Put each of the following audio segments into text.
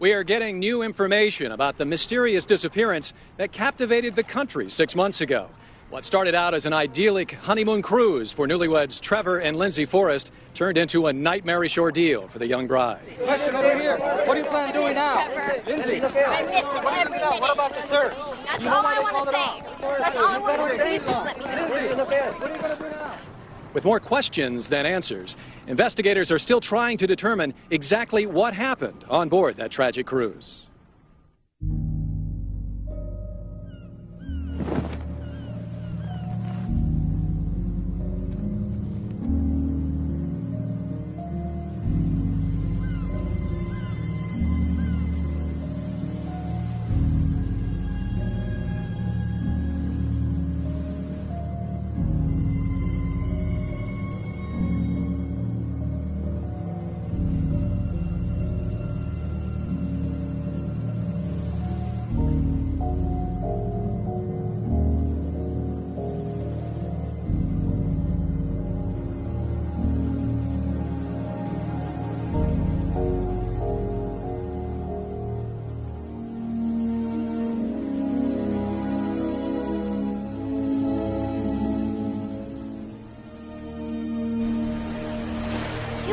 We are getting new information about the mysterious disappearance that captivated the country 6 months ago. What started out as an idyllic honeymoon cruise for newlyweds Trevor and Lindsay Forrest turned into a nightmarish ordeal for the young bride. Question over here. What do you plan on doing now? Lindsay, look at I miss it every minute. What about the search? That's all I want to say. That's all I want to say. Please just let me know. Lindsay, look at it. What are you going to do now? With more questions than answers, investigators are still trying to determine exactly what happened on board that tragic cruise.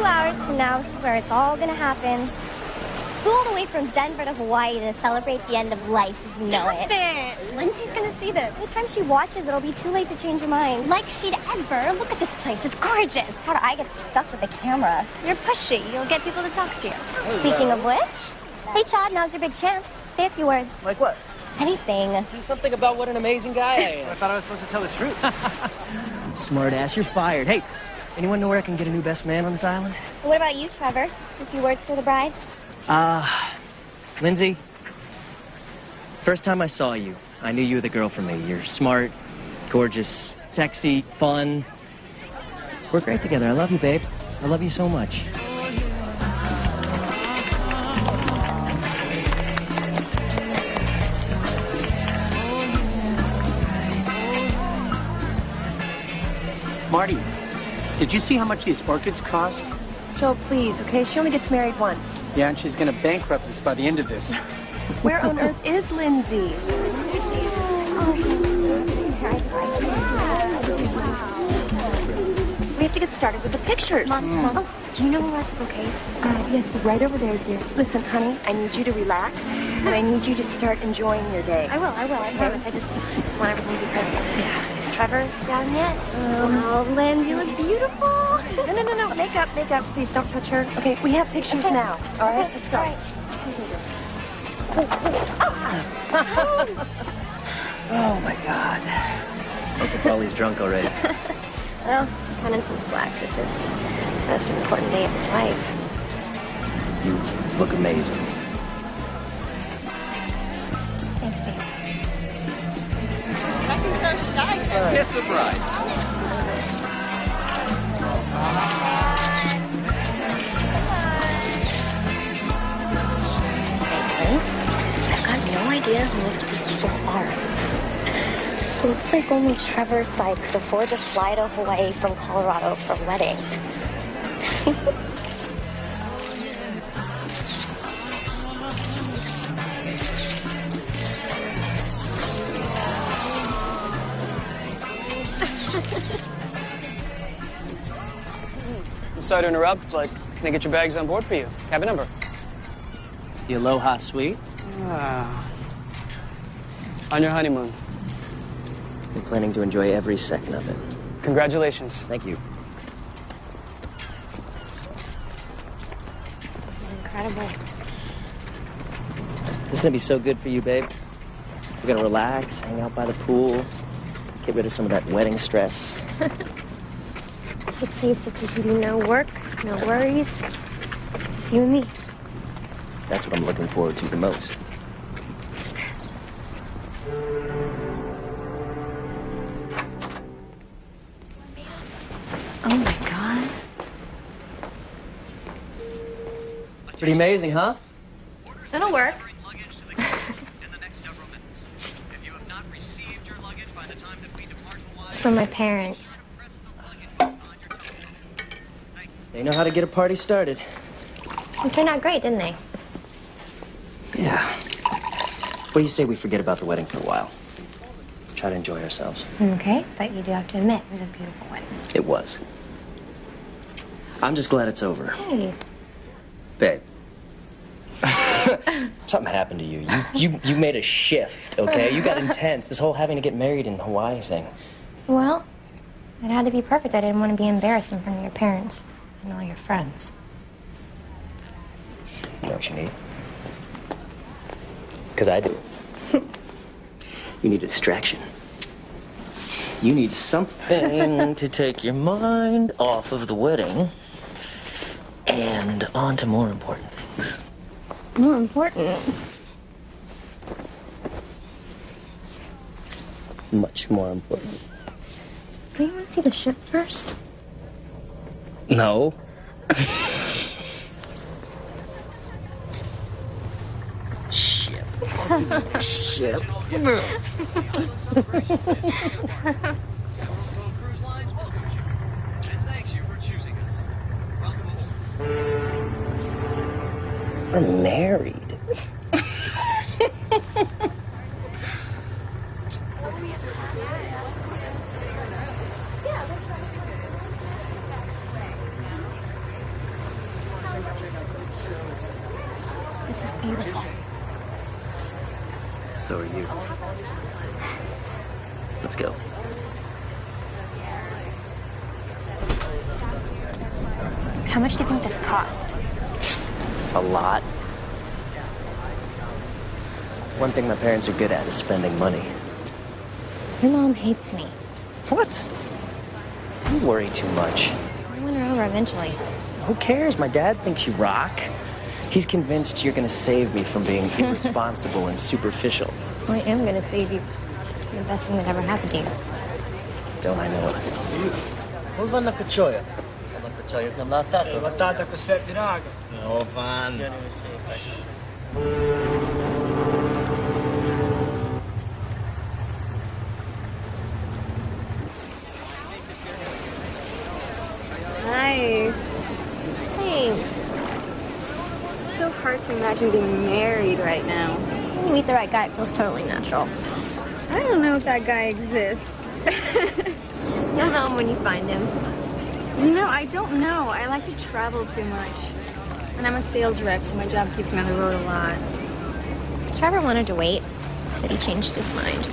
Hours from now, this is where it's all gonna happen. Flew all the way from Denver to Hawaii to celebrate the end of life as we know it. Lindsay's gonna see this. By the time she watches, it'll be too late to change her mind. Like she'd ever. Look at this place. It's gorgeous. How do I get stuck with the camera? You're pushy. You'll get people to talk to you. Speaking of which, hey Chad, now's your big chance. Say a few words. Like what? Anything. Do something about what an amazing guy I am. I thought I was supposed to tell the truth. Smart ass, you're fired. Hey, anyone know where I can get a new best man on this island? What about you, Trevor? A few words for the bride? Lindsay, first time I saw you, I knew you were the girl for me. You're smart, gorgeous, sexy, fun. We're great together. I love you, babe. I love you so much. Marty, did you see how much these orchids cost? Joe, please, okay? She only gets married once. Yeah, and she's going to bankrupt us by the end of this. Where on earth is Lindsay? We have to get started with the pictures. Mom, do you know where the bouquets? Yes, they're right over there, dear. Listen, honey, I need you to relax, and I need you to start enjoying your day. I will, I promise. I just want everything to be perfect. Yeah. Is Trevor down yet? Oh, Lynn, you look beautiful. No. Makeup. Please don't touch her. Okay, we have pictures now. All right, let's go. All right. Oh, my God. Uncle Paulie's drunk already. Well, cut him some slack. This is the most important day of his life. You look amazing. Thanks, babe. Becky's so shy. Kiss the bride. I've got no idea who most of these people are. It looks like only Trevor's side could afford to fly to Hawaii from Colorado for a wedding. I'm sorry to interrupt, but can I get your bags on board for you? Cabin number. The Aloha Suite. On your honeymoon. I'm planning to enjoy every second of it. Congratulations. Thank you. This is incredible. This is gonna be so good for you, babe. We're gonna relax, hang out by the pool, get rid of some of that wedding stress. 6 days to Tahiti, no work, no worries. It's you and me. That's what I'm looking forward to the most. Oh, my God. Pretty amazing, huh? It'll work. It's from my parents. They know how to get a party started. It turned out great, didn't they? Yeah. What do you say we forget about the wedding for a while? Try to enjoy ourselves. Okay, but you do have to admit it was a beautiful wedding. It was. I'm just glad it's over. Hey. Babe. Something happened to you. You made a shift, okay? You got intense. This whole having to get married in Hawaii thing. Well, it had to be perfect. I didn't want to be embarrassed in front of your parents and all your friends. You know what you need? Because I do. You need a distraction. You need something to take your mind off of the wedding and on to more important things. More important? Much more important. Do you want to see the ship first? No. Ship. Ship. We're married. This is beautiful. So are you. Let's go. How much do you think this cost? A lot. One thing my parents are good at is spending money. Your mom hates me. What? You worry too much. I'll win her over eventually. Who cares? My dad thinks you rock. He's convinced you're gonna save me from being irresponsible and superficial. I am gonna save you. The best thing that ever happened to you. Don't I know it? Volvan na kachoya. Kachoya ng lata. Batata ko set dinaga. Oh, van. Nice. Thanks. It's so hard to imagine being married right now. When you meet the right guy, it feels totally natural. I don't know if that guy exists. You'll know him when you find him. You know, I don't know. I like to travel too much. And I'm a sales rep, so my job keeps me on the road a lot. Trevor wanted to wait, but he changed his mind.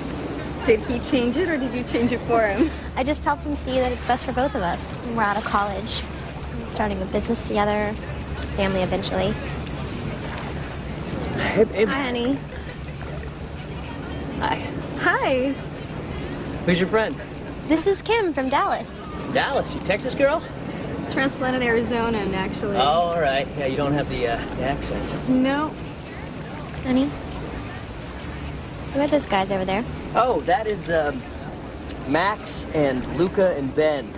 Did he change it, or did you change it for him? I just helped him see that it's best for both of us. We're out of college, starting a business together, family eventually. Hey, babe. Hi, honey. Hi. Hi. Who's your friend? This is Kim from Dallas. Dallas, you Texas girl? Transplanted Arizona, actually. Oh, all right. Yeah, you don't have the accent. No. Honey, who are those guys over there? Oh, that is Max and Luca and Ben.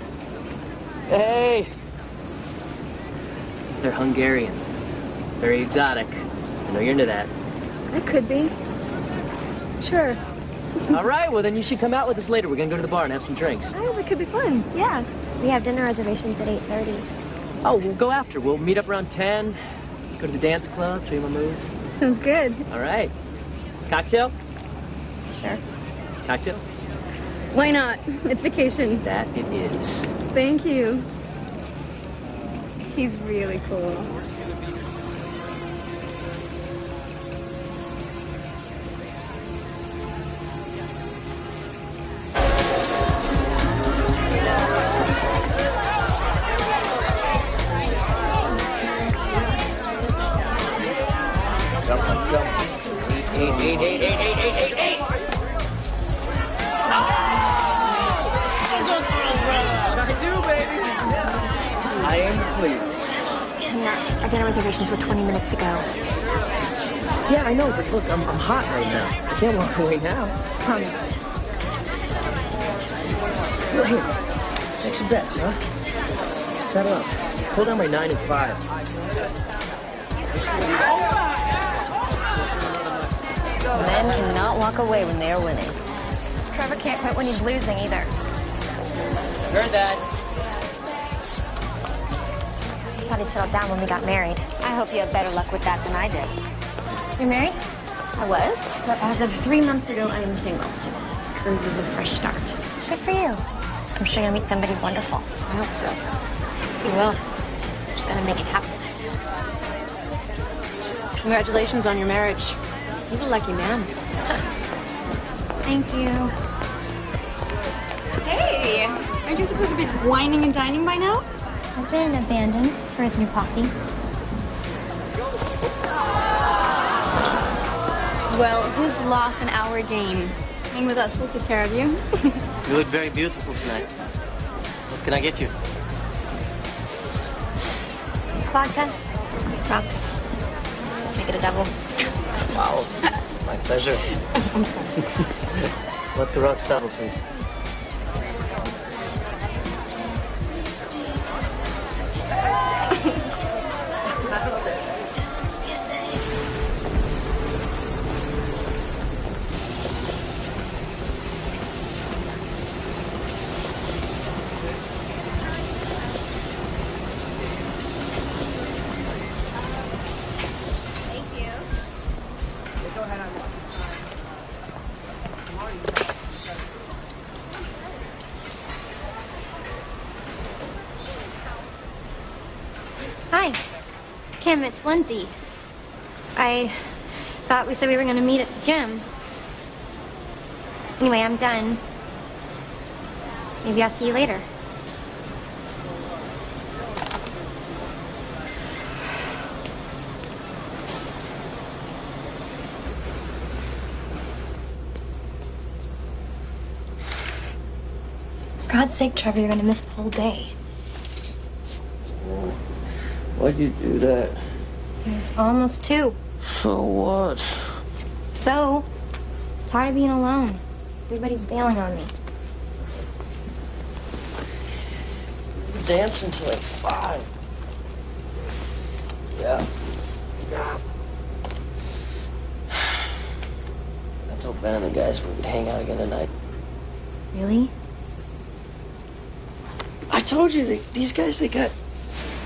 Hey. They're Hungarian. Very exotic. I know you're into that. I could be. Sure. All right, well, then you should come out with us later. We're going to go to the bar and have some drinks. Oh, that could be fun. Yeah. We have dinner reservations at 8:30. Oh, we'll go after. We'll meet up around 10, go to the dance club, show you my moves. Sounds good. All right. Cocktail? Sure. Cocktail? Why not? It's vacation. That it is. Thank you. He's really cool. Come on, come on. Eight. I am pleased. Our dinner reservations were 20 minutes ago. Yeah, I know, but look, I'm hot right now. I can't walk away now. Promise. Well, here, let's take some bets, huh? Settle up. Pull down my 9 and 5. Men cannot walk away when they are winning. Trevor can't quit when he's losing either. Heard that. I thought he'd settle down when we got married. I hope you have better luck with that than I did. You're married? I was, but as of 3 months ago, I am single. This cruise is a fresh start. Good for you. I'm sure you'll meet somebody wonderful. I hope so. You will. Just gotta make it happen. Congratulations on your marriage. He's a lucky man. Thank you. Hey, aren't you supposed to be whining and dining by now? I've been abandoned for his new posse. Well, his loss and our gain. Hang with us, we'll take care of you. You look very beautiful tonight. What can I get you? Vodka. Rocks. Make it a double. Wow. My pleasure. Vodka rocks double, please. Hi, Kim, it's Lindsay. I thought we said we were going to meet at the gym. Anyway, I'm done. Maybe I'll see you later. For God's sake, Trevor, you're gonna miss the whole day. Why'd you do that? It's almost 2. So what? So, tired of being alone. Everybody's bailing on me. Dance until like 5. Yeah. Let's hope Ben and the guys we could hang out again tonight. Really? I told you, these guys, they got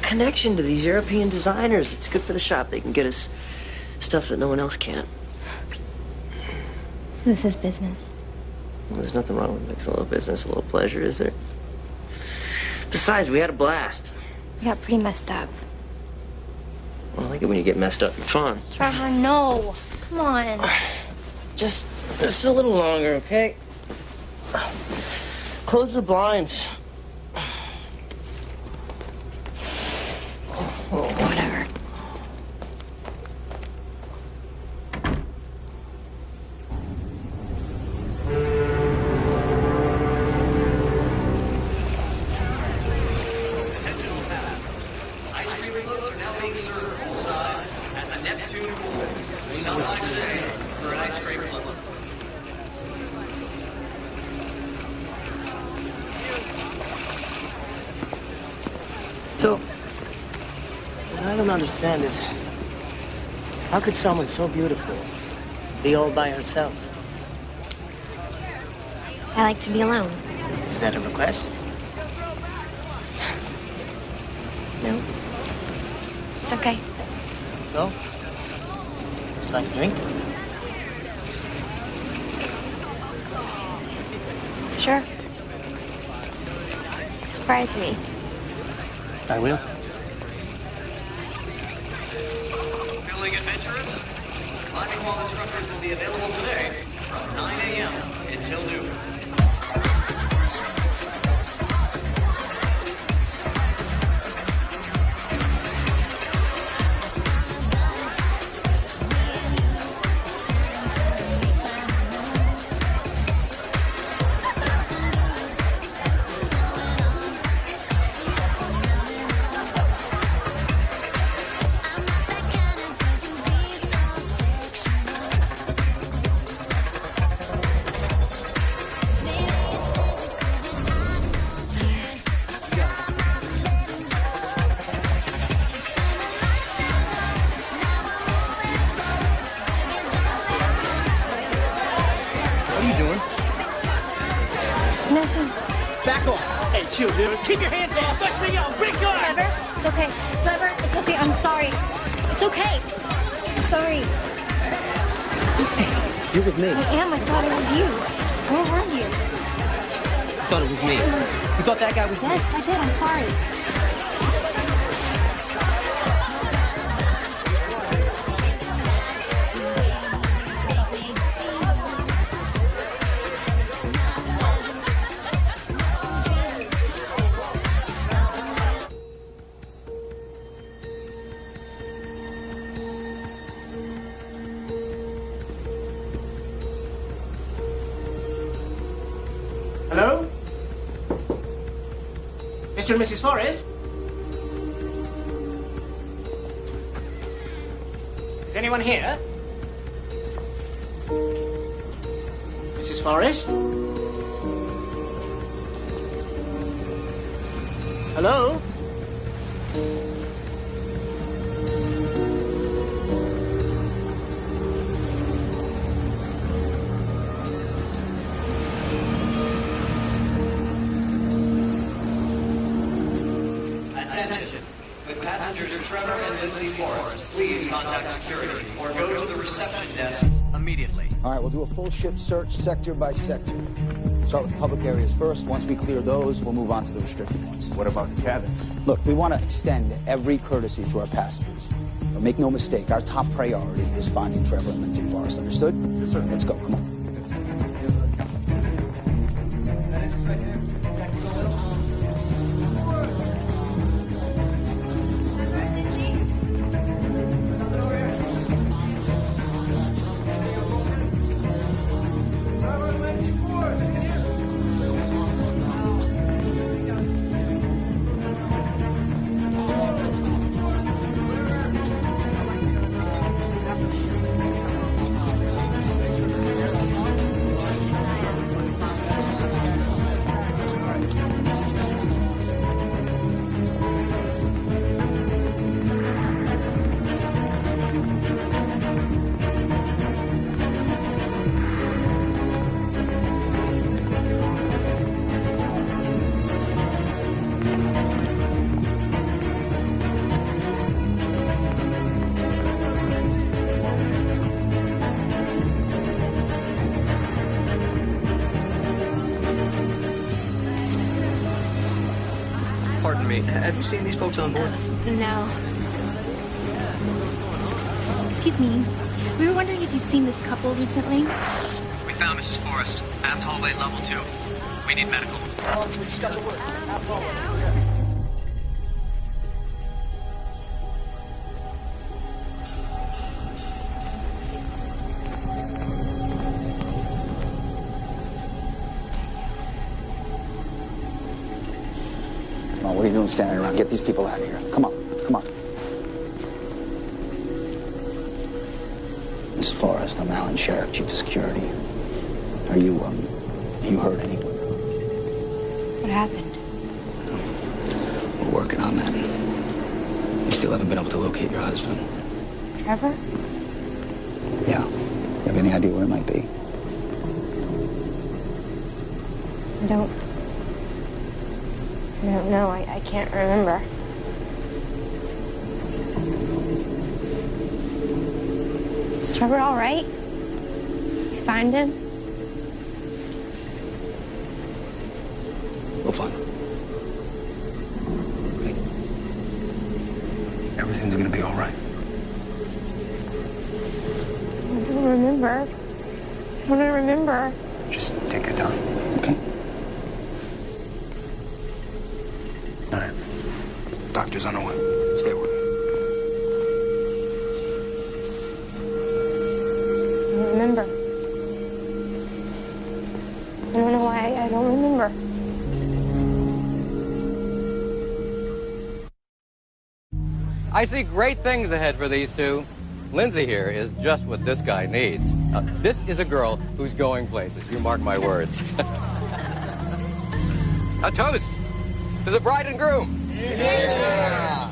connection to these European designers. It's good for the shop. They can get us stuff that no one else can. This is business. Well, there's nothing wrong with mixing a little business, a little pleasure, is there? Besides, we had a blast. We got pretty messed up. Well, I like it when you get messed up and fun. Trevor, no. Come on. Just a little longer, okay? Close the blinds. Oh, whatever. So, what I don't understand is, how could someone so beautiful be all by herself? I like to be alone. Is that a request? No. It's okay. So? Would you like a drink? Sure. Surprise me. I will. Feeling adventurous? Climbing wall instructors will be available today from 9 a.m. until noon. Back off. Hey, chill, dude. Keep your hands off. Push me up. Break your arm. Trevor, it's okay. Trevor, it's okay. I'm sorry. It's okay. I'm sorry. Lucy, you're with me. I am. I thought it was you. Where were you? I thought it was me. You thought that guy was me? Yes, I did. I'm sorry. Hello? Mr. and Mrs. Forrest? Is anyone here? Mrs. Forrest? Hello? Attention. With passengers Trevor and Lindsay Forrest, please contact security or go to the reception desk immediately. All right, we'll do a full ship search sector by sector. Start with the public areas first. Once we clear those, we'll move on to the restricted ones. What about the cabins? Look, we want to extend every courtesy to our passengers. But make no mistake, our top priority is finding Trevor and Lindsay Forrest. Understood? Yes, sir. Let's go. Come on. Pardon me, have you seen these folks on board? No. Excuse me. We were wondering if you've seen this couple recently. We found Mrs. Forrest, aft hallway level 2. We need medical. We just got to work. Aft hallway. Come on, what are you doing standing around? Get these people out of here. Come on, come on. Miss Forrest, I'm Alan Sheriff, Chief of Security. Are you hurt anyone? What happened? We're working on that. We still haven't been able to locate your husband. Trevor? Yeah. You have any idea where it might be? I don't know. I can't remember. Is Trevor all right? You find him? We'll find him. Okay. Everything's gonna be all right. I don't remember. I don't remember. Just take your time, okay? All right. Doctor's on the way. Stay with me. I don't remember. I don't know why I don't remember. I see great things ahead for these two. Lindsay here is just what this guy needs. This is a girl who's going places. You mark my words. A toast to the bride and groom. Yeah.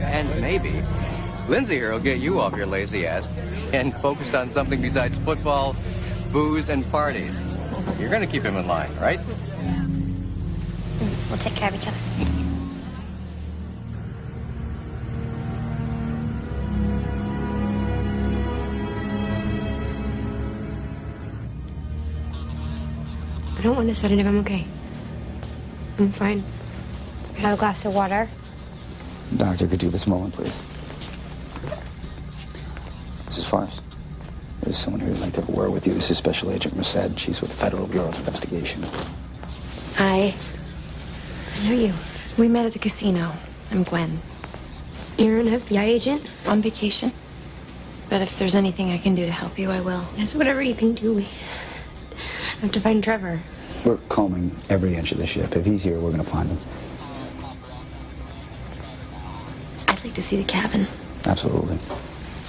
And maybe Lindsay here will get you off your lazy ass and focused on something besides football, booze, and parties. You're going to keep him in line, right? We'll take care of each other. don't want a sedative. I'm okay. I'm fine. Could I have a glass of water? Doctor, could you this moment, please? Mrs. Forrest, there's someone here who'd like to have a word with you. This is Special Agent Merced. She's with the Federal Bureau of Investigation. Hi. I know you. We met at the casino. I'm Gwen. You're an FBI agent? On vacation. But if there's anything I can do to help you, I will. Yes, whatever you can do. We have to find Trevor. We're combing every inch of the ship. If he's here, we're going to find him. I'd like to see the cabin. Absolutely.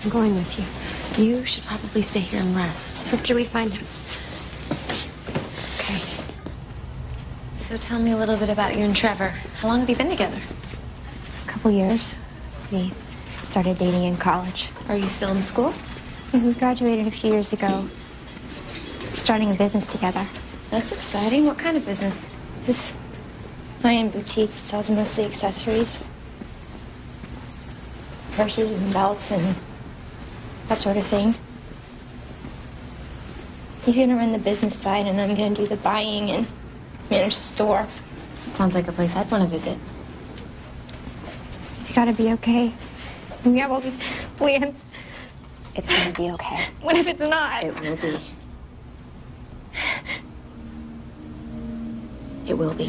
I'm going with you. You should probably stay here and rest. After we find him. Okay. So tell me a little bit about you and Trevor. How long have you been together? A couple years. We started dating in college. Are you still in school? We graduated a few years ago. We're starting a business together. That's exciting. What kind of business? This high-end boutique that sells mostly accessories. Purses and belts and that sort of thing. He's gonna run the business side and I'm gonna do the buying and manage the store. Sounds like a place I'd want to visit. He's gotta be okay. We have all these plans. It's gonna be okay. What if it's not? It will be. It will be.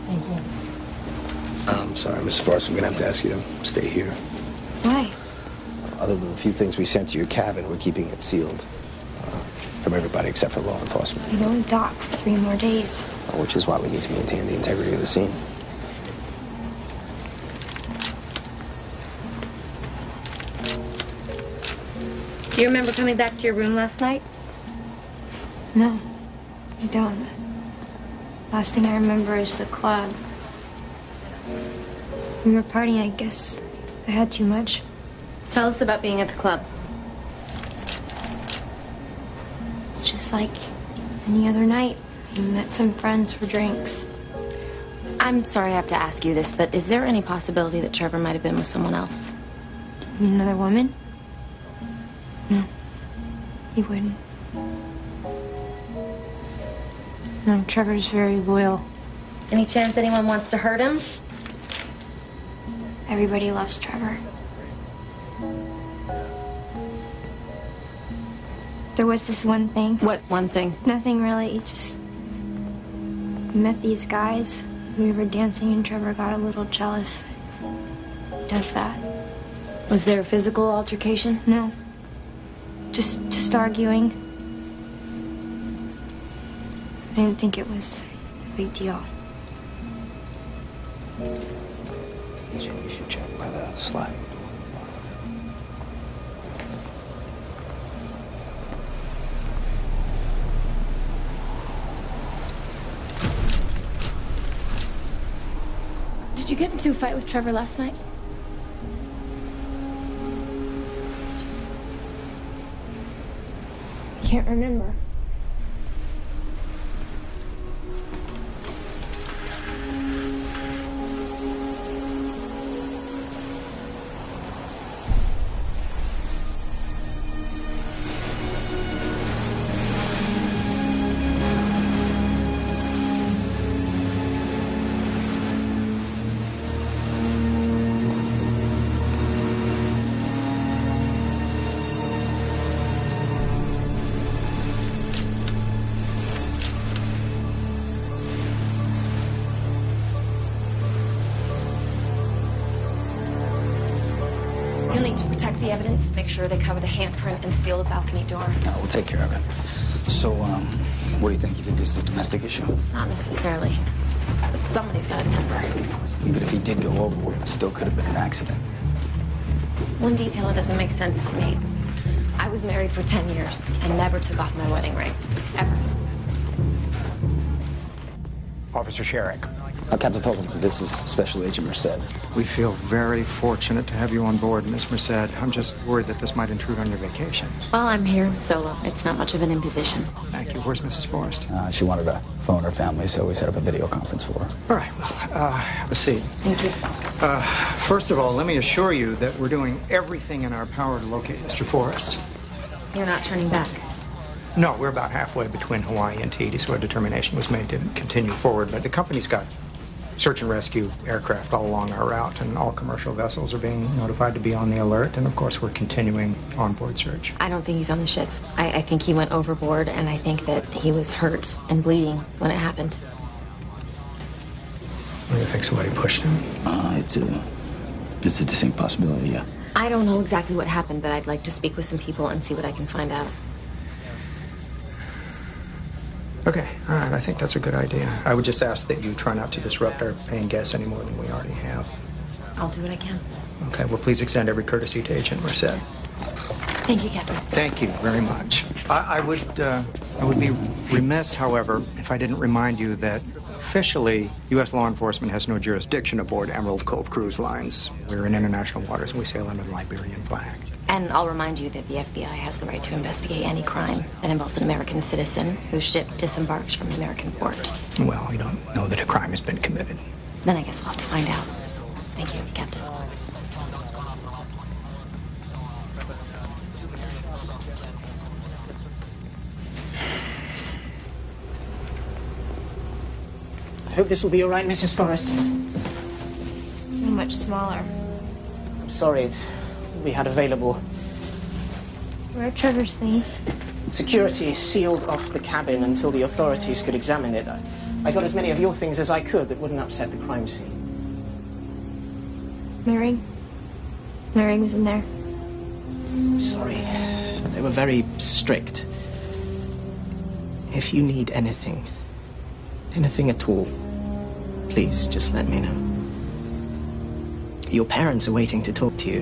Thank you. I'm sorry, Mrs. Forrest. I'm going to have to ask you to stay here. Why? Other than the few things we sent to your cabin, we're keeping it sealed. From everybody except for law enforcement. We only dock for 3 more days. Which is why we need to maintain the integrity of the scene. Do you remember coming back to your room last night? No, I don't. Last thing I remember is the club. We were partying, I guess. I had too much. Tell us about being at the club. It's just like any other night. We met some friends for drinks. I'm sorry I have to ask you this, but is there any possibility that Trevor might have been with someone else? You mean another woman? No, he wouldn't. No, Trevor's very loyal. Any chance anyone wants to hurt him? Everybody loves Trevor. There was this one thing. What one thing? Nothing really, just... We met these guys. We were dancing and Trevor got a little jealous. He does that. Was there a physical altercation? No. Just arguing. I didn't think it was a big deal. You should check by the slide. Did you get into a fight with Trevor last night? I can't remember. You'll need to protect the evidence, make sure they cover the handprint, and seal the balcony door. No, we'll take care of it. So, what do you think? You think this is a domestic issue? Not necessarily. But somebody's got a temper. Even if he did go overboard, it still could have been an accident. One detail that doesn't make sense to me. I was married for 10 years and never took off my wedding ring. Ever. Officer Sherrick. Captain Fulton, this is Special Agent Merced. We feel very fortunate to have you on board, Miss Merced. I'm just worried that this might intrude on your vacation. Well, I'm here solo. It's not much of an imposition. Thank you. Where's Mrs. Forrest? She wanted to phone her family, so we set up a video conference for her. All right, well, have a seat. Thank you. First of all, let me assure you that we're doing everything in our power to locate Mr. Forrest. You're not turning back? No, we're about halfway between Hawaii and Tahiti, so a determination was made to continue forward. But the company's got search and rescue aircraft all along our route, and all commercial vessels are being notified to be on the alert. And of course, we're continuing onboard search. I don't think he's on the ship. I think he went overboard, and I think that he was hurt and bleeding when it happened. What do you think? Somebody pushed him? It's a distinct possibility, yeah. I don't know exactly what happened, but I'd like to speak with some people and see what I can find out. Okay, all right, I think that's a good idea. I would just ask that you try not to disrupt our paying guests any more than we already have. I'll do what I can. Okay, well, please extend every courtesy to Agent Merced. Thank you, Captain. Thank you very much. I would be remiss, however, if I didn't remind you that officially, U.S. law enforcement has no jurisdiction aboard Emerald Cove Cruise Lines. We're in international waters and we sail under the Liberian flag. And I'll remind you that the FBI has the right to investigate any crime that involves an American citizen whose ship disembarks from an American port. Well, we don't know that a crime has been committed. Then I guess we'll have to find out. Thank you, Captain. I hope this will be all right, Mrs. Forrest. So much smaller. I'm sorry, it's all we had available. Where are Trevor's things? Security sealed off the cabin until the authorities could examine it. I got as many of your things as I could that wouldn't upset the crime scene. Mary? Mary was in there. Sorry. They were very strict. If you need anything at all, please just let me know. Your parents are waiting to talk to you.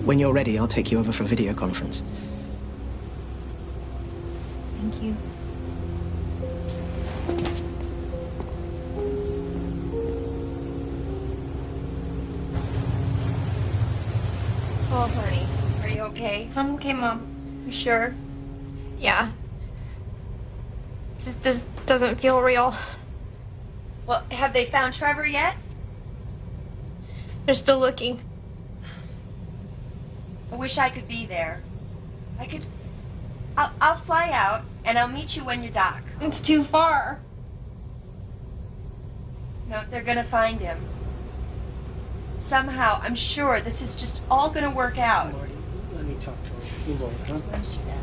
When you're ready, I'll take you over for a video conference. Thank you. Oh, honey, are you okay? I'm okay, Mom. You sure? Yeah. Just doesn't feel real. Well, have they found Trevor yet? They're still looking. I wish I could be there. I'll fly out, and I'll meet you when you dock. It's too far. No, they're gonna find him. Somehow, I'm sure this is just all gonna work out. Marty, let me talk to her. You will, huh? Let's do that.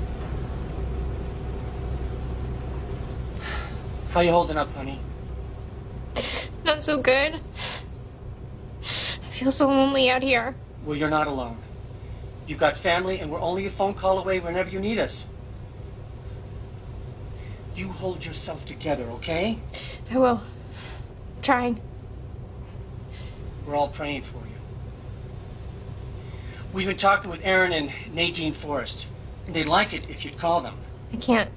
How you holding up, honey? Not so good. I feel so lonely out here. Well, you're not alone. You've got family, and we're only a phone call away whenever you need us. You hold yourself together, okay? I will. I'm trying. We're all praying for you. We've been talking with Aaron and Nadine Forrest. And they'd like it if you'd call them. I can't.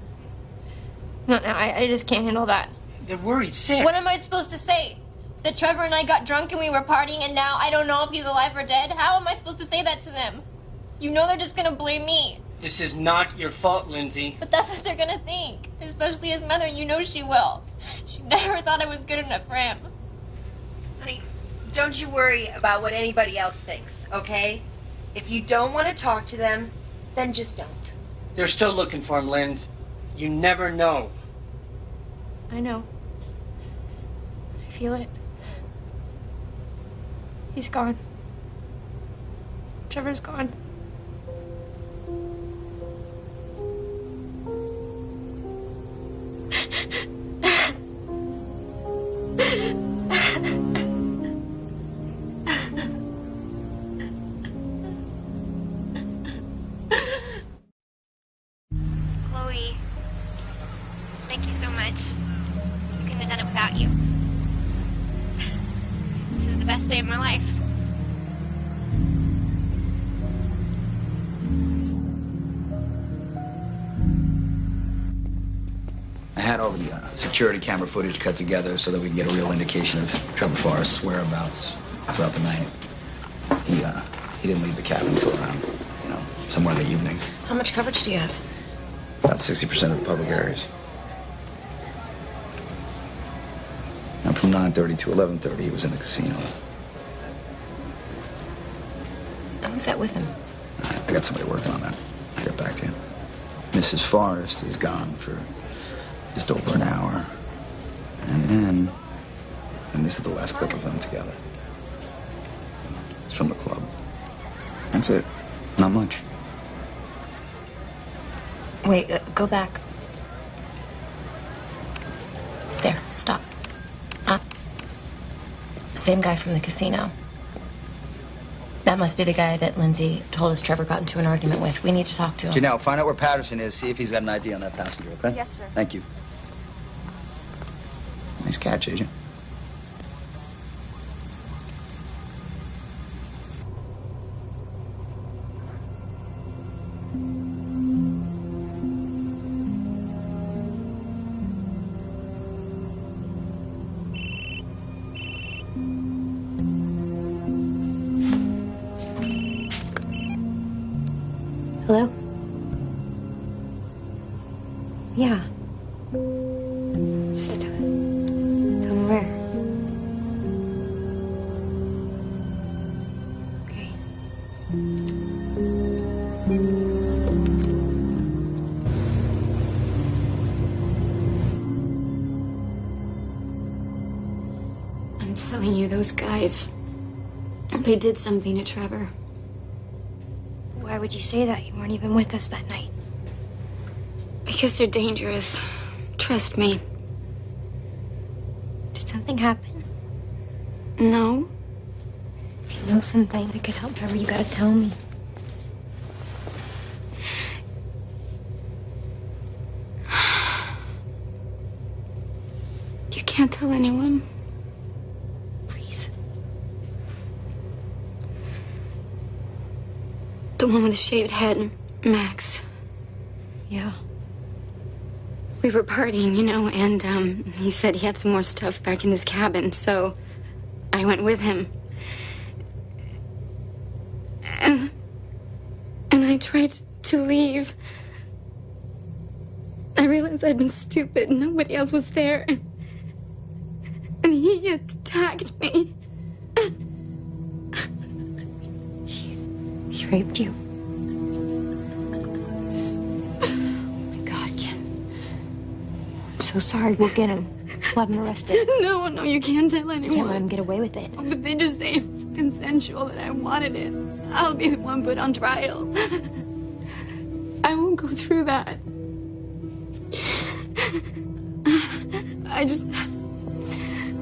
No, I just can't handle that. They're worried sick. What am I supposed to say? That Trevor and I got drunk and we were partying and now I don't know if he's alive or dead? How am I supposed to say that to them? You know they're just gonna blame me. This is not your fault, Lindsay. But that's what they're gonna think. Especially his mother, you know she will. She never thought I was good enough for him. Honey, don't you worry about what anybody else thinks, okay? If you don't want to talk to them, then just don't. They're still looking for him, Linz. You never know. I know. I feel it. He's gone. Trevor's gone. Chloe, thank you so much. I couldn't have done it without you. This is the best day of my life. I had all the security camera footage cut together so that we can get a real indication of Trevor Forrest's whereabouts throughout the night. He didn't leave the cabin until around, somewhere in the evening. How much coverage do you have? About 60% of the public areas. And from 9:30 to 11:30, he was in the casino. Who's that with him? I got somebody working on that. I'll get back to you. Mrs. Forrest is gone for just over an hour. And this is the last clip of them together. It's from the club. That's it. Not much. Wait, go back. There, stop. Same guy from the casino. That must be the guy that Lindsay told us Trevor got into an argument with. We need to talk to him. Janelle, find out where Patterson is, see if he's got an ID on that passenger, okay? Yes, sir. Thank you. Nice catch, Agent. Hello? Yeah. Just tell me where. Okay. I'm telling you, those guys, they did something to Trevor. Why would you say that? You weren't even with us that night. Because they're dangerous. Trust me. Did something happen? No. If you know something that could help Trevor, you gotta tell me. You can't tell anyone. Please. The one with the shaved head, Max. Yeah. We were partying, and he said he had some more stuff back in his cabin, so I went with him. And I tried to leave. I realized I'd been stupid. Nobody else was there. And he attacked me. He raped you. Oh my God, Kim. I'm so sorry. We'll get him. We'll have him arrested. No, you can't tell anyone. You can't let him get away with it. Oh, but they just say it's consensual, that I wanted it. I'll be the one put on trial. I won't go through that.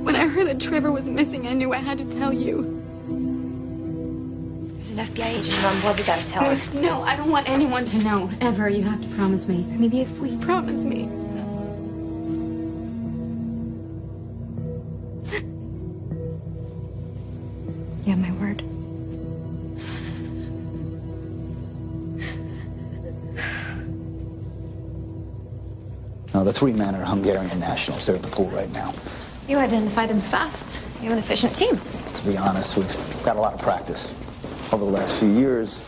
When I heard that Trevor was missing, I knew I had to tell you. There's an FBI agent on board. We gotta tell her. No, I don't want anyone to know, ever. You have to promise me. Maybe if we... Promise me. You have my word. No, the three men are Hungarian nationals. They're at the pool right now. You identified them fast. You have an efficient team. To be honest, we've got a lot of practice. Over the last few years,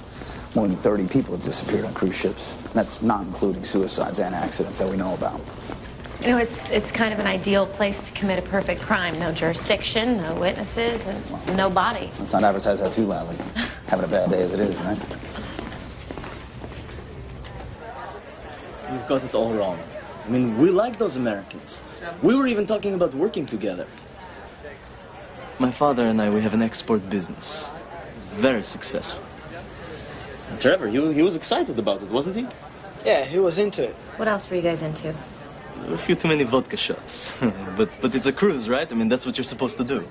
more than 30 people have disappeared on cruise ships. And that's not including suicides and accidents that we know about. You know, it's kind of an ideal place to commit a perfect crime. No jurisdiction, no witnesses, and no body. Let's not advertise that too loudly. Having a bad day as it is, right? You've got it all wrong. I mean, we like those Americans. We were even talking about working together. My father and I, we have an export business. Very successful. And Trevor, he was excited about it, wasn't he? Yeah, he was into it. What else were you guys into? A few too many vodka shots. but it's a cruise, right? I mean, that's what you're supposed to do.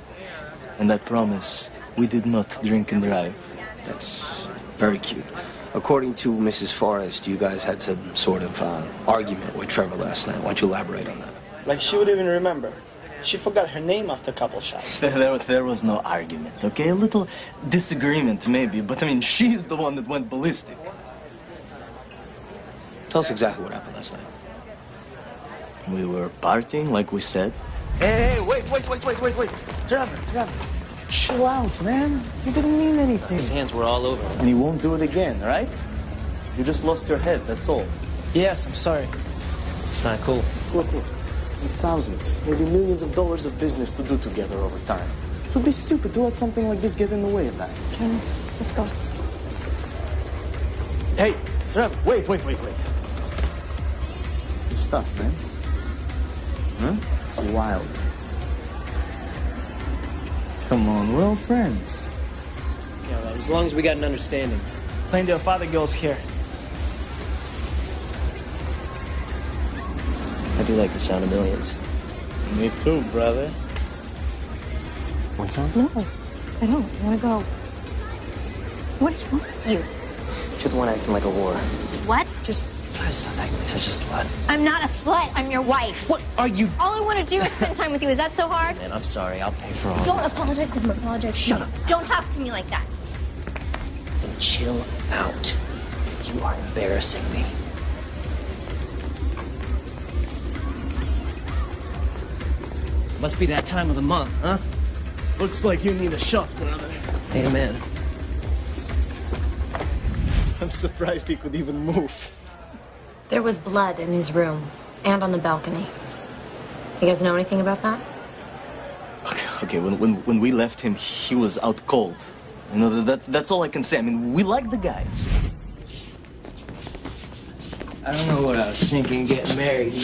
And I promise, we did not drink and drive. That's very cute. According to Mrs. Forrest, you guys had some sort of argument with Trevor last night. Why don't you elaborate on that? Like she would even remember. She forgot her name after a couple shots. There was no argument, okay? A little disagreement, maybe. But, I mean, she's the one that went ballistic. Tell us exactly what happened last night. We were partying, like we said. Hey, wait. Trevor, chill out, man. He didn't mean anything. His hands were all over him. And he won't do it again, right? You just lost your head, that's all. Yes, I'm sorry. It's not cool. Look. With thousands, maybe millions of dollars of business to do together over time. It would be stupid to let something like this get in the way of that. Ken, let's go. Hey, Trevor, wait. It's tough, man. Huh? It's wild. Come on, we're all friends. Yeah, well, as long as we got an understanding. Plenty of father girls here. I do like the sound of millions. Me too, brother. Want some? No, I don't. I want to go. What is wrong with you? You're the one acting like a whore. What? Just try to stop acting like such a slut. I'm not a slut. I'm your wife. What are you? All I want to do is spend time with you. Is that so hard? Man, I'm sorry. I'll pay for all Don't this. apologize to him. Apologize. Shut up. Don't talk to me like that. Then chill out. You are embarrassing me. Must be that time of the month, huh? Looks like you need a shot, brother. Amen. I'm surprised he could even move. There was blood in his room and on the balcony. You guys know anything about that? Okay, when we left him, he was out cold. You know, that's all I can say. I mean, we like the guy. I don't know what I was thinking getting married.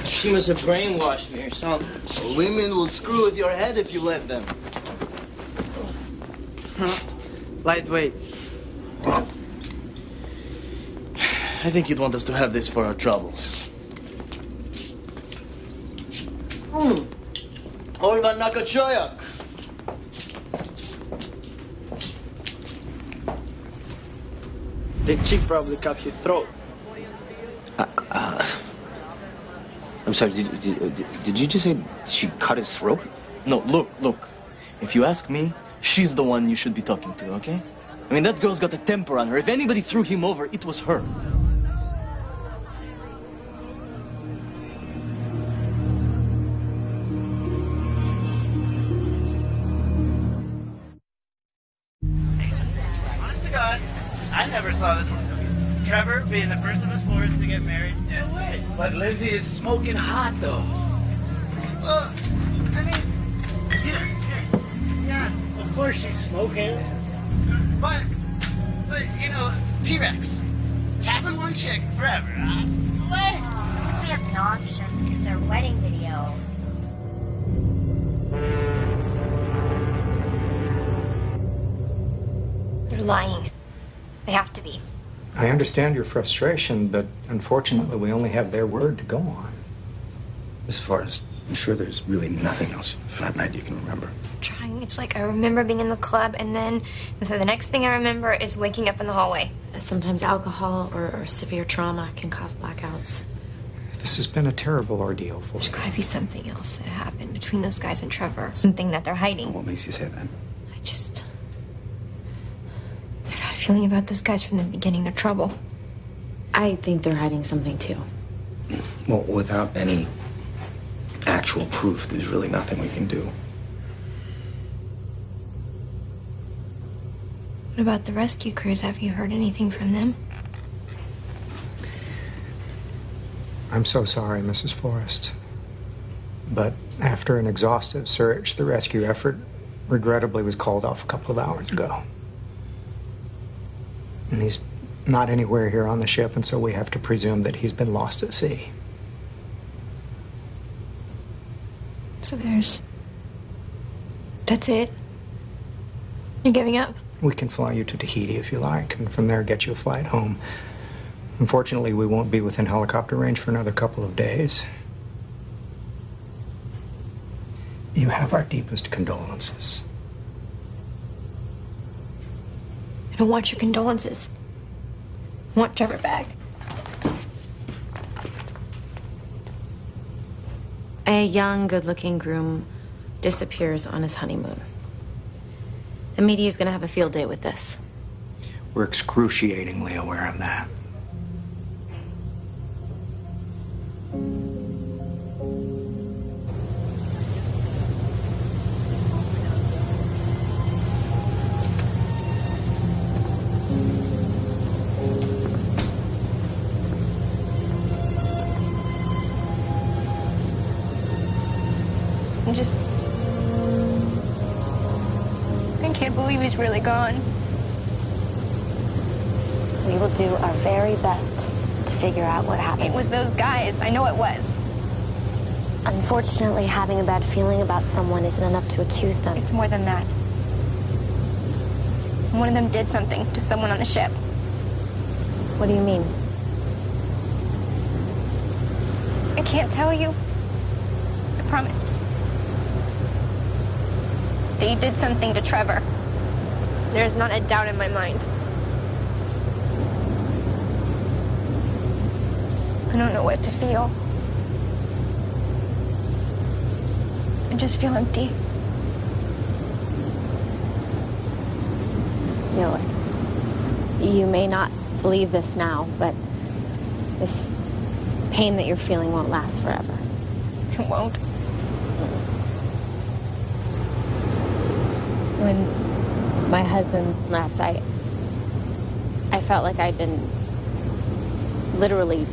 She must have brainwashed me or something. Women will screw with your head if you let them. Lightweight. I think you'd want us to have this for our troubles. Orban Nakachoyak. The chick probably cut your throat. I'm sorry, did you just say she cut his throat? No, look. If you ask me, she's the one you should be talking to, okay? I mean, that girl's got a temper on her. If anybody threw him over, it was her. Honest to God, I never saw this one coming. Trevor being the first of his fours to get married. No way. But Lindsay is smoking hot, though. Well, I mean, yeah, of course she's smoking. But you know, T-Rex, tapping one chick forever, huh? Way. They're obnoxious. This is their wedding video. They're lying. They have to be. I understand your frustration, but unfortunately, we only have their word to go on. As far as I'm sure there's really nothing else from that night you can remember. Trying. It's like I remember being in the club, and then the next thing I remember is waking up in the hallway. Sometimes alcohol or severe trauma can cause blackouts. This has been a terrible ordeal for There's you. got to be something else that happened between those guys and Trevor. Something that they're hiding. What makes you say that? I've had a feeling about those guys from the beginning. They're trouble. I think they're hiding something too. Well, without any actual proof, there's really nothing we can do. What about the rescue crews? Have you heard anything from them? I'm so sorry, Mrs. Forrest. But after an exhaustive search, the rescue effort regrettably was called off a couple of hours ago. And he's not anywhere here on the ship, and so we have to presume that he's been lost at sea. So that's it? You're giving up? We can fly you to Tahiti if you like, and from there get you a flight home. Unfortunately, we won't be within helicopter range for another couple of days. You have our deepest condolences. I don't want your condolences. I want Trevor back. A young, good-looking groom disappears on his honeymoon. The media is going to have a field day with this. We're excruciatingly aware of that. I can't believe he's really gone. We will do our very best to figure out what happened. It was those guys. I know it was. Unfortunately, having a bad feeling about someone isn't enough to accuse them. It's more than that. One of them did something to someone on the ship. What do you mean? I can't tell you. I promised. They did something to Trevor. There's not a doubt in my mind. I don't know what to feel. I just feel empty. You know, you may not believe this now, but this pain that you're feeling won't last forever. It won't. When my husband left, I felt like I'd been literally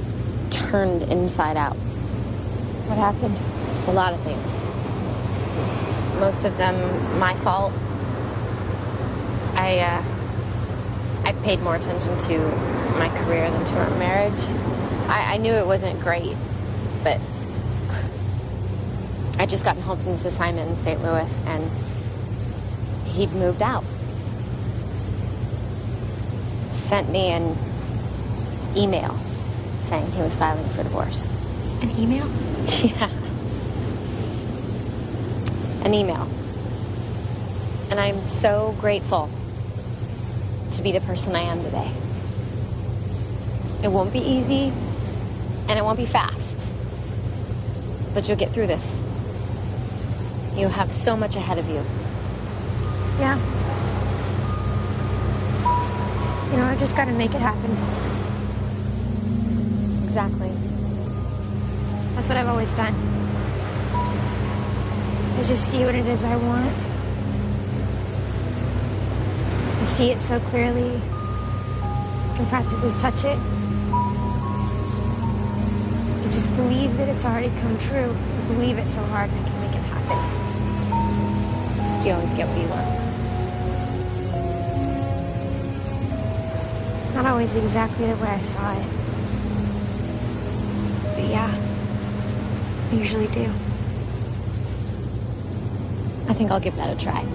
turned inside out. What happened? A lot of things. Most of them my fault. I paid more attention to my career than to our marriage. I knew it wasn't great, but I'd just gotten home from this assignment in St. Louis, and he'd moved out. Sent me an email saying he was filing for divorce. An email? Yeah. An email. And I'm so grateful to be the person I am today. It won't be easy, and it won't be fast, but you'll get through this. You have so much ahead of you. Yeah. You know, I just gotta make it happen. Exactly. That's what I've always done. I just see what it is I want. I see it so clearly. I can practically touch it. I just believe that it's already come true. I believe it so hard I can make it happen. Do you always get what you want? Not always exactly the way I saw it. But yeah, I usually do. I think I'll give that a try.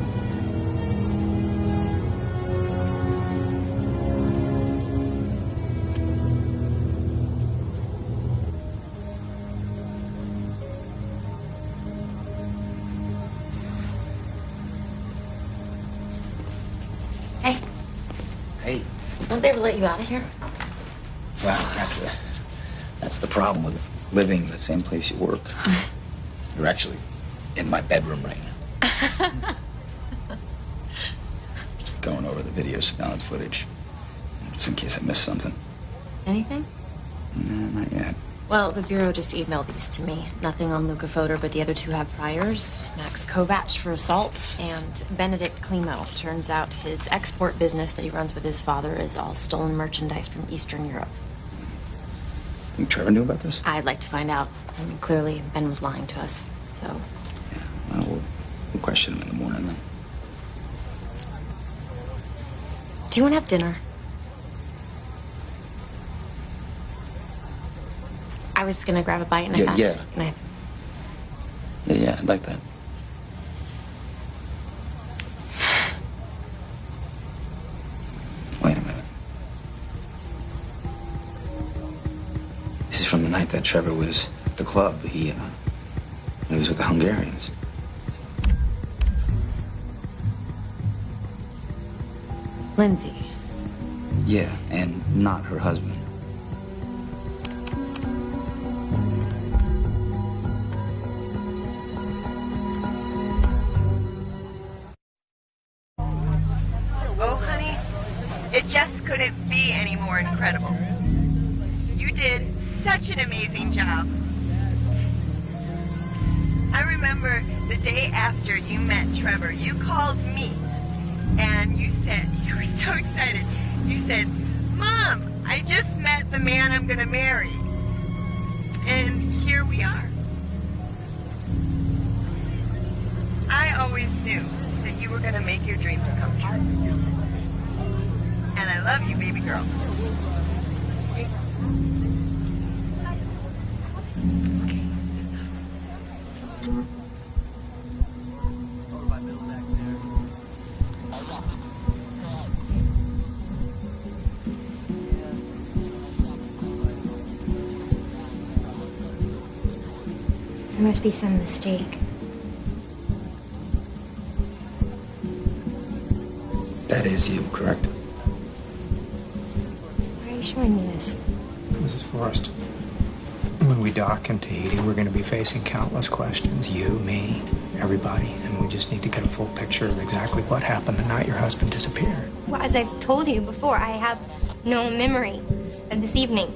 Hey. Hey. Don't they ever let you out of here? Well, that's the problem with living in the same place you work. You're actually in my bedroom right now. Just going over the video surveillance footage, just in case I missed something. Anything? Nah, not yet. Well, the Bureau just emailed these to me. Nothing on Luca Fodor, but the other two have priors. Max Kovach for assault, and Benedict Klimo. Turns out his export business that he runs with his father is all stolen merchandise from Eastern Europe. Think Trevor knew about this? I'd like to find out. I mean, clearly, Ben was lying to us, so... Yeah, well, we'll question him in the morning, then. Do you want to have dinner? I was gonna grab a bite and I thought... Yeah. And I... Yeah, I'd like that. Wait a minute. This is from the night that Trevor was at the club. He was with the Hungarians. Lindsay. Yeah, and not her husband. It just couldn't be any more incredible. You did such an amazing job. I remember the day after you met Trevor, you called me and you said, you were so excited. You said, Mom, I just met the man I'm going to marry. And here we are. I always knew that you were going to make your dreams come true. And I love you, baby girl. There must be some mistake. That is you, correct? Why are you showing me this? Mrs. Forrest, when we dock in Tahiti, we're going to be facing countless questions. You, me, everybody. And we just need to get a full picture of exactly what happened the night your husband disappeared. Well, as I've told you before, I have no memory of this evening.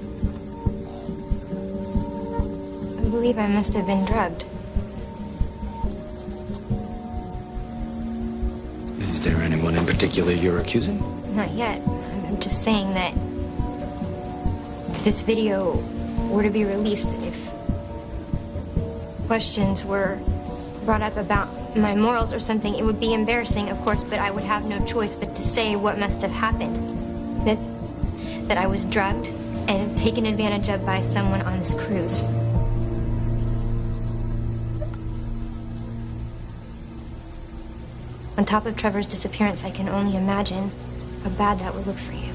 I believe I must have been drugged. Is there anyone in particular you're accusing? Not yet. I'm just saying that if this video were to be released, if questions were brought up about my morals or something, it would be embarrassing, of course, but I would have no choice but to say what must have happened. That I was drugged and taken advantage of by someone on this cruise. On top of Trevor's disappearance, I can only imagine how bad that would look for you.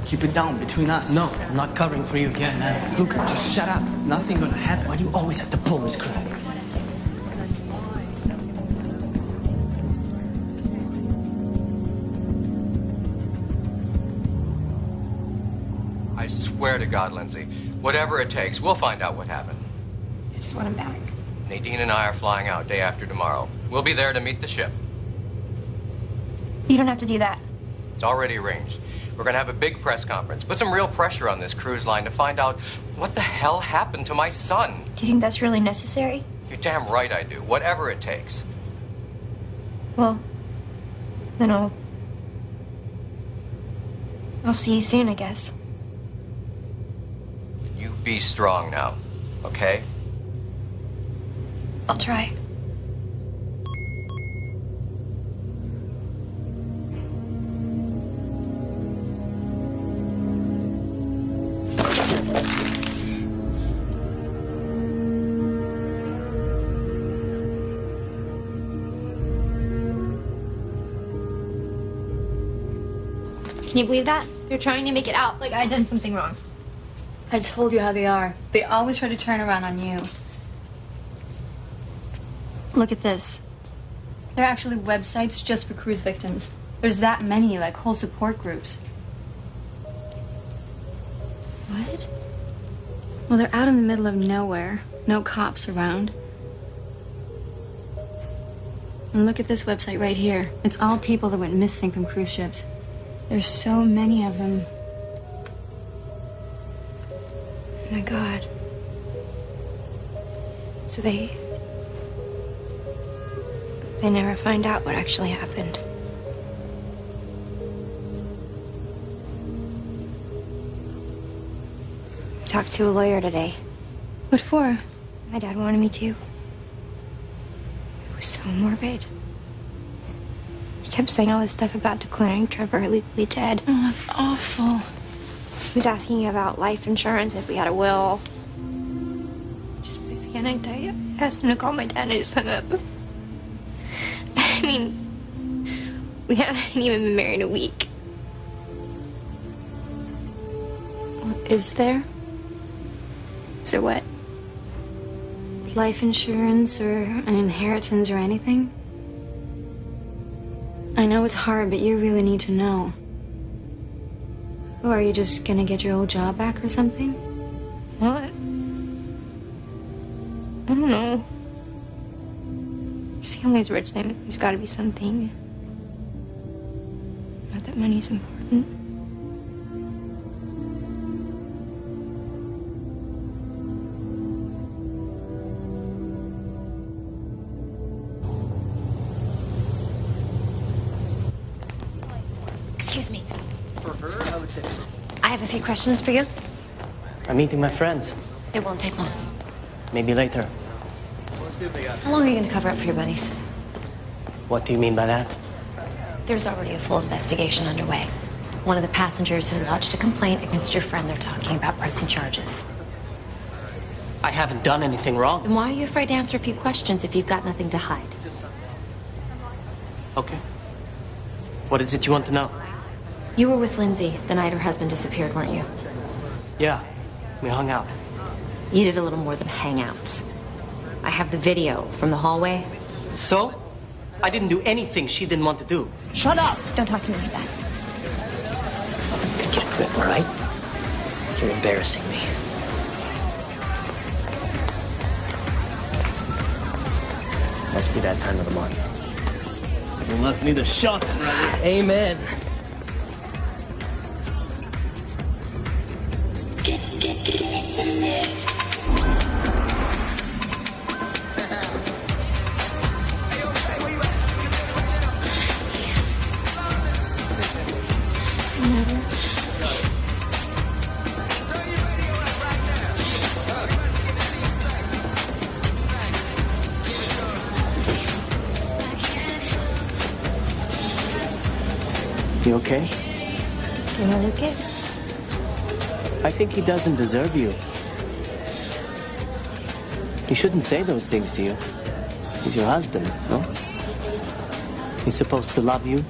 Keep it down between us. No, I'm not covering for you again, man. Look, just shut up. Nothing gonna happen. Why do you always have to pull this crap? I swear to God, Lindsay, whatever it takes, we'll find out what happened. I just want him back. Nadine and I are flying out day after tomorrow. We'll be there to meet the ship. You don't have to do that. It's already arranged. We're going to have a big press conference. Put some real pressure on this cruise line to find out what the hell happened to my son. Do you think that's really necessary? You're damn right I do. Whatever it takes. Well, then I'll see you soon, I guess. You be strong now, okay? I'll try. Can you believe that? They're trying to make it out like I done something wrong. I told you how they are. They always try to turn around on you. Look at this. There are actually websites just for cruise victims. There's that many, like whole support groups. What? Well, they're out in the middle of nowhere. No cops around. And look at this website right here. It's all people that went missing from cruise ships. There's so many of them. Oh my God. So they never find out what actually happened. I talked to a lawyer today. What for? My dad wanted me to. It was so morbid. He kept saying all this stuff about declaring Trevor legally dead. Oh, that's awful. He was asking about life insurance, if we had a will. Just panicked. I asked him to call my dad and I just hung up. I mean, we haven't even been married a week. Is there? Is there what? Life insurance or an inheritance or anything? I know it's hard, but you really need to know. Or are you just gonna get your old job back or something? What? I don't know. His family's rich, then there's got to be something. Not that money's important. Excuse me. For her, I would say. I have a few questions for you. I'm meeting my friends. It won't take long. Maybe later. How long are you going to cover up for your buddies? What do you mean by that? There's already a full investigation underway. One of the passengers has lodged a complaint against your friend. They're talking about pressing charges. I haven't done anything wrong. Then why are you afraid to answer a few questions if you've got nothing to hide? Okay. What is it you want to know? You were with Lindsay the night her husband disappeared, weren't you? Yeah, we hung out. You did a little more than hang out. I have the video from the hallway. So? I didn't do anything she didn't want to do. Shut up! Don't talk to me like that. Get a grip, all right? You're embarrassing me. Must be that time of the month. You must need a shot, brother. Amen. You okay? Do I look it? I think he doesn't deserve you. He shouldn't say those things to you. He's your husband, no? He's supposed to love you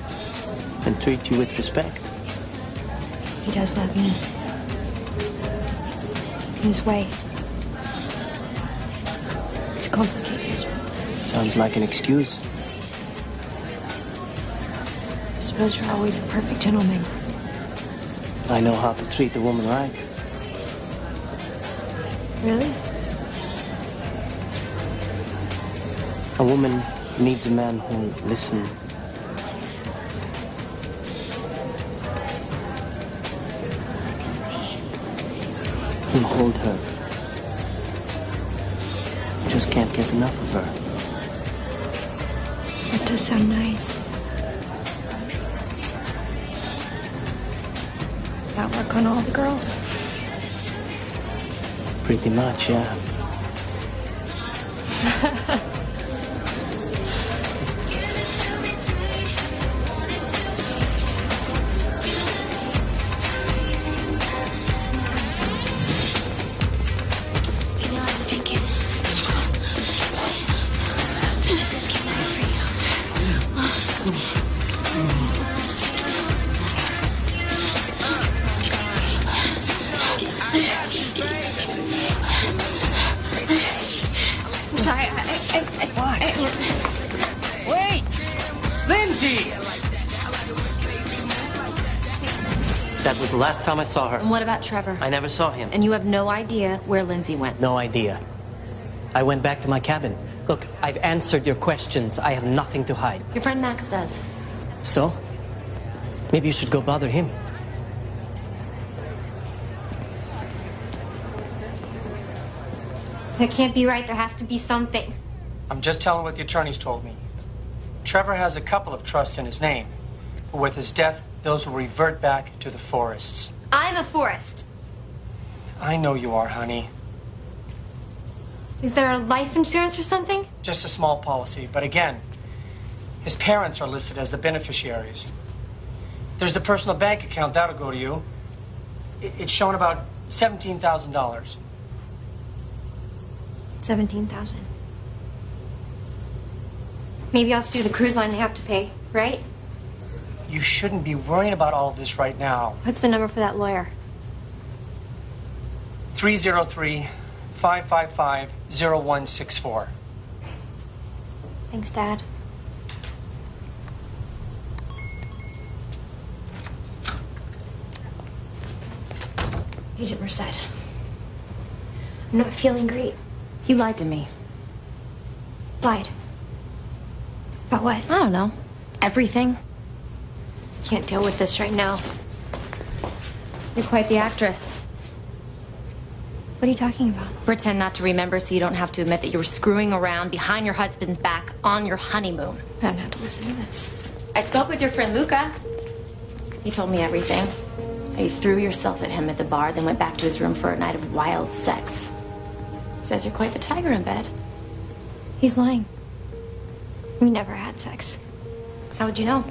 and treat you with respect. He does love me. In his way. It's complicated. Sounds like an excuse. I suppose you're always a perfect gentleman. I know how to treat a woman right. Really? A woman needs a man who'll listen. Who'll hold her. Just can't get enough of her. That does sound nice. That work on all the girls? Pretty much, yeah. Wait! Lindsay! That was the last time I saw her. And what about Trevor? I never saw him. And you have no idea where Lindsay went? No idea. I went back to my cabin. Look, I've answered your questions. I have nothing to hide. Your friend Max does. So? Maybe you should go bother him. That can't be right. There has to be something. I'm just telling what the attorneys told me. Trevor has a couple of trusts in his name, but with his death, those will revert back to the Forests. I'm a Forrest. I know you are, honey. Is there a life insurance or something? Just a small policy, but again, his parents are listed as the beneficiaries. There's the personal bank account, that'll go to you. It's showing about $17,000. 17,000. Maybe I'll sue the cruise line. They have to pay, right? You shouldn't be worrying about all of this right now. What's the number for that lawyer? 303-555-0164. Thanks, Dad. Agent Merced. I'm not feeling great. You lied to me. Lied. About what? I don't know. Everything. Can't deal with this right now. You're quite the actress. What are you talking about? Pretend not to remember so you don't have to admit that you were screwing around behind your husband's back on your honeymoon. I don't have to listen to this. I spoke with your friend Luca. He told me everything. How you threw yourself at him at the bar, then went back to his room for a night of wild sex. Says you're quite the tiger in bed. He's lying. We never had sex. How would you know?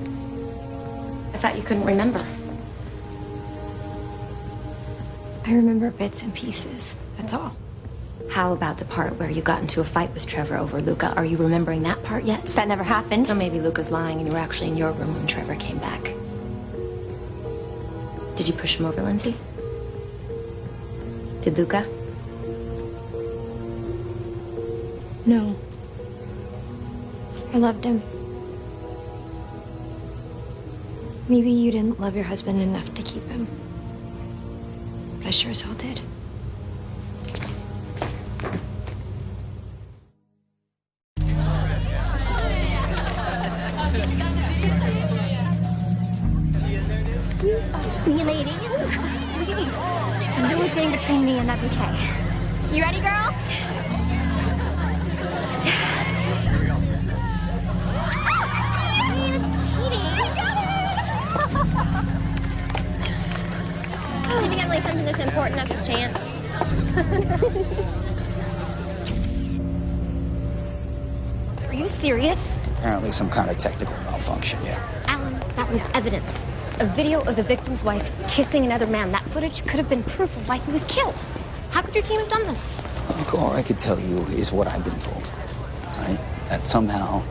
I thought you couldn't remember. I remember bits and pieces. That's all. How about the part where you got into a fight with Trevor over Luca? Are you remembering that part yet? That never happened. So maybe Luca's lying and you were actually in your room when Trevor came back. Did you push him over, Lindsay? Did Luca? No. I loved him. Maybe you didn't love your husband enough to keep him. But I sure as hell did. Me, ladies. No one's getting between me and that bouquet. You ready, girl? Do you think I'd lay something this important up to chance? Are you serious? Apparently some kind of technical malfunction, yeah. Alan, that was evidence. A video of the victim's wife kissing another man. That footage could have been proof of why he was killed. How could your team have done this? Look, all I could tell you is what I've been told, right? That somehow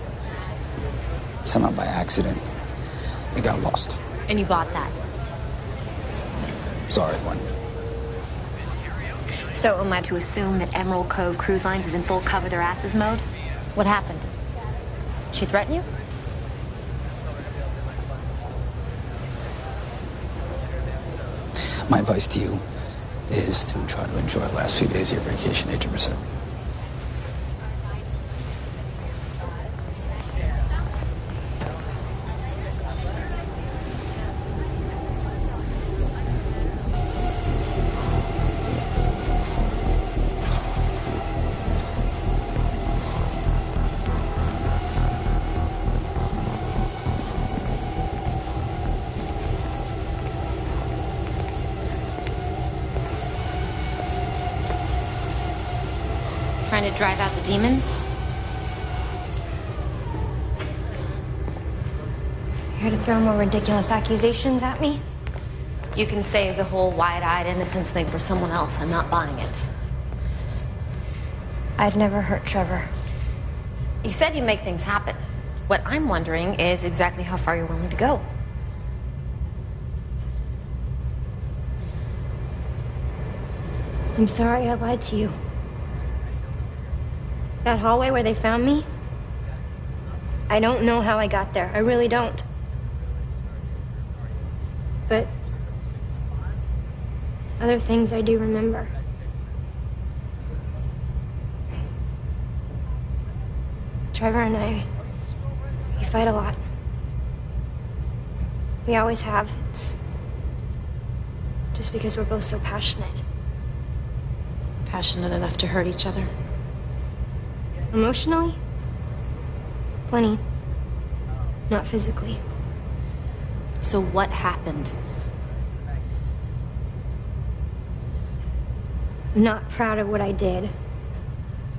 by accident, it got lost. And you bought that? Sorry, one. So am I to assume that Emerald Cove Cruise Lines is in full cover their asses mode? What happened? She threaten you? My advice to you is to try to enjoy the last few days of your vacation, 100%. Trying to drive out the demons? Here to throw more ridiculous accusations at me? You can save the whole wide-eyed innocence thing for someone else. I'm not buying it. I've never hurt Trevor. You said you make things happen. What I'm wondering is exactly how far you're willing to go. I'm sorry I lied to you. That hallway where they found me, I don't know how I got there. I really don't. But other things I do remember. Trevor and I, we fight a lot. We always have. It's just because we're both so passionate. Passionate enough to hurt each other? Emotionally? Plenty. Not physically. So what happened? I'm not proud of what I did.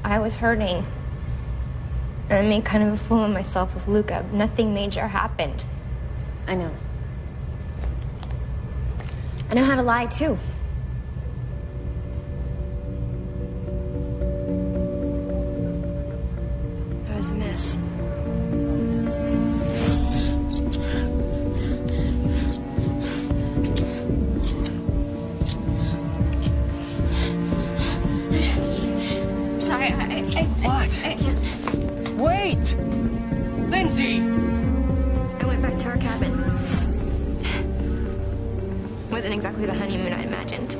I was hurting. And I made kind of a fool of myself with Luca. Nothing major happened. I know. I know how to lie, too. I was a mess. Sorry, What? Wait! Lindsay! I went back to our cabin. Wasn't exactly the honeymoon I imagined.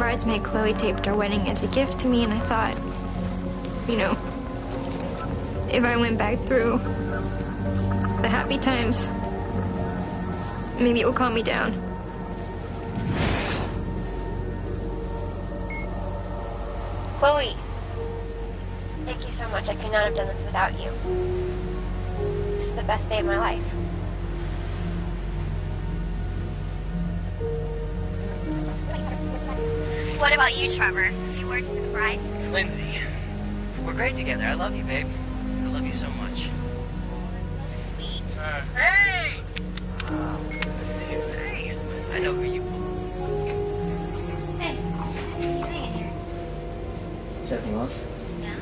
bridesmaid Chloe taped our wedding as a gift to me, and I thought, you know, if I went back through the happy times, maybe it would calm me down. Chloe, thank you so much. I could not have done this without you. This is the best day of my life. What about you, Trevor? You worked with the bride? Lindsay, we're great together. I love you, babe. I love you so much. Sweet. Hey! Hey! I know who you are. Hey. Hey. Checking off? Yeah.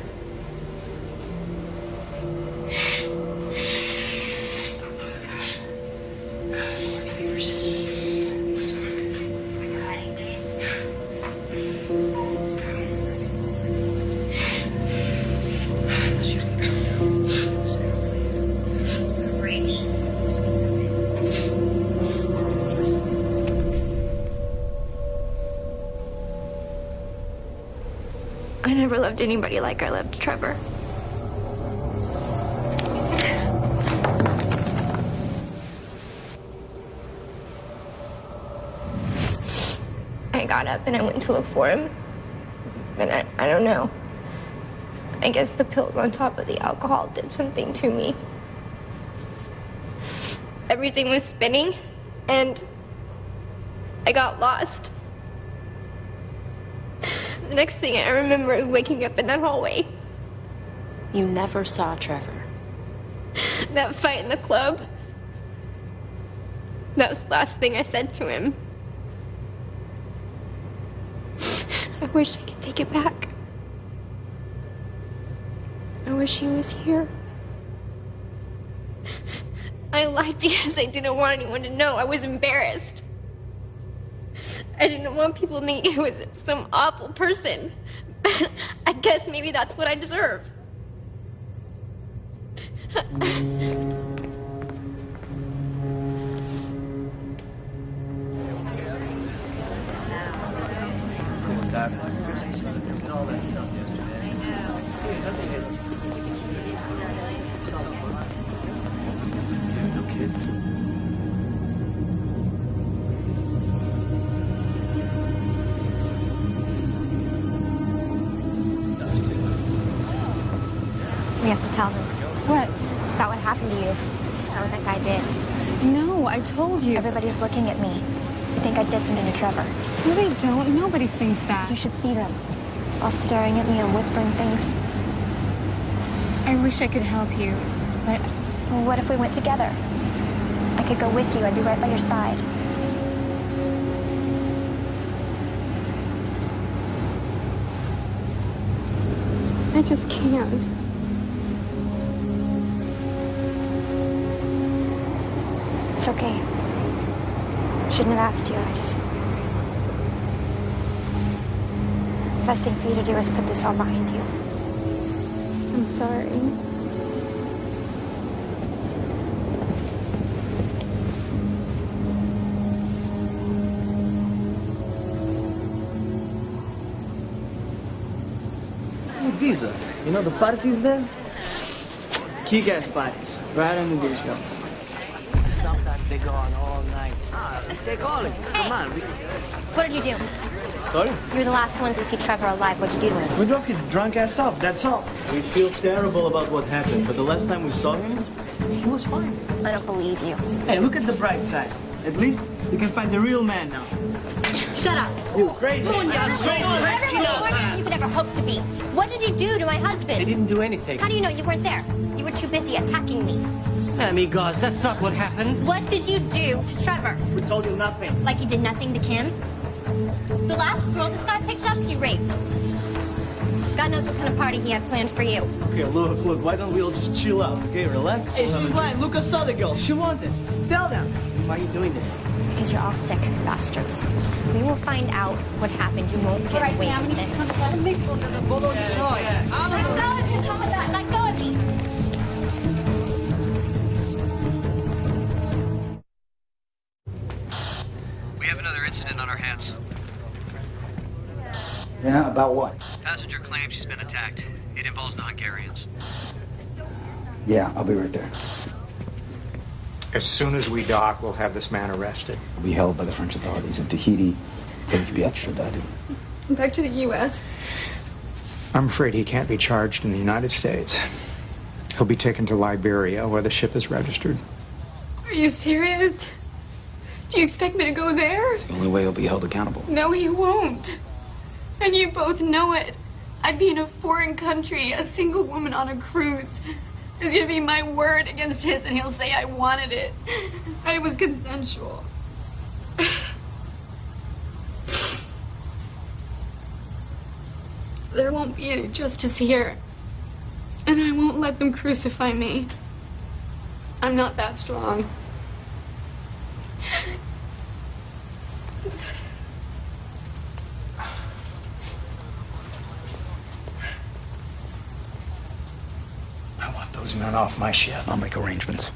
I never loved anybody like I loved Trevor. I got up and I went to look for him. And I don't know. I guess the pills on top of the alcohol did something to me. Everything was spinning, and I got lost. The next thing I remember is waking up in that hallway. You never saw Trevor. That fight in the club. That was the last thing I said to him. I wish I could take it back. I wish he was here. I lied because I didn't want anyone to know. I was embarrassed. I didn't want people to think I was some awful person. But I guess maybe that's what I deserve. All that stuff yesterday. No kid. We have to tell them. What? About what happened to you. About what that guy did. No, I told you. Everybody's looking at me. They think I did something to Trevor. No, they don't. Nobody thinks that. You should see them. All staring at me and whispering things. I wish I could help you, but... Well, what if we went together? I could go with you. I'd be right by your side. I just can't. It's okay. Shouldn't have asked you. The best thing for you to do is put this all behind you. I'm sorry. Visa. You know the parties there? Kick-ass parties. Right under these guns. Sometimes they go on all night. Take all of it. Come on. What did you do? Sorry? You were the last ones to see Trevor alive. What'd you do to him? We drove his drunk ass off, that's all. We feel terrible about what happened, but the last time we saw him, he was fine. I don't believe you. Hey, look at the bright side. At least you can find the real man now. Shut up. You crazy. You could ever hope to be. What did you do to my husband? They didn't do anything. How do you know you weren't there? You were too busy attacking me. Amigos, that's not what happened. What did you do to Trevor? We told you nothing. Like you did nothing to Kim? The last girl this guy picked up, he raped. God knows what kind of party he had planned for you. Okay, look, why don't we all just chill out, okay? Relax. Hey, she's lying. Lucas saw the girl. She wanted. Tell them. Why are you doing this? Because you're all sick bastards. We will find out what happened. You won't get away with this. Let go of me. Let go of me. We have another incident on our hands. Yeah, about what? Passenger claims she's been attacked. It involves the Hungarians. Yeah, I'll be right there. As soon as we dock, we'll have this man arrested. He'll be held by the French authorities in Tahiti until he can be extradited. Back to the U.S. I'm afraid he can't be charged in the United States. He'll be taken to Liberia, where the ship is registered. Are you serious? Do you expect me to go there? It's the only way he'll be held accountable. No, he won't. And you both know it. I'd be in a foreign country, a single woman on a cruise. It's gonna be my word against his, and he'll say I wanted it. And it was consensual. There won't be any justice here. And I won't let them crucify me. I'm not that strong. I want those men off my ship. I'll make arrangements.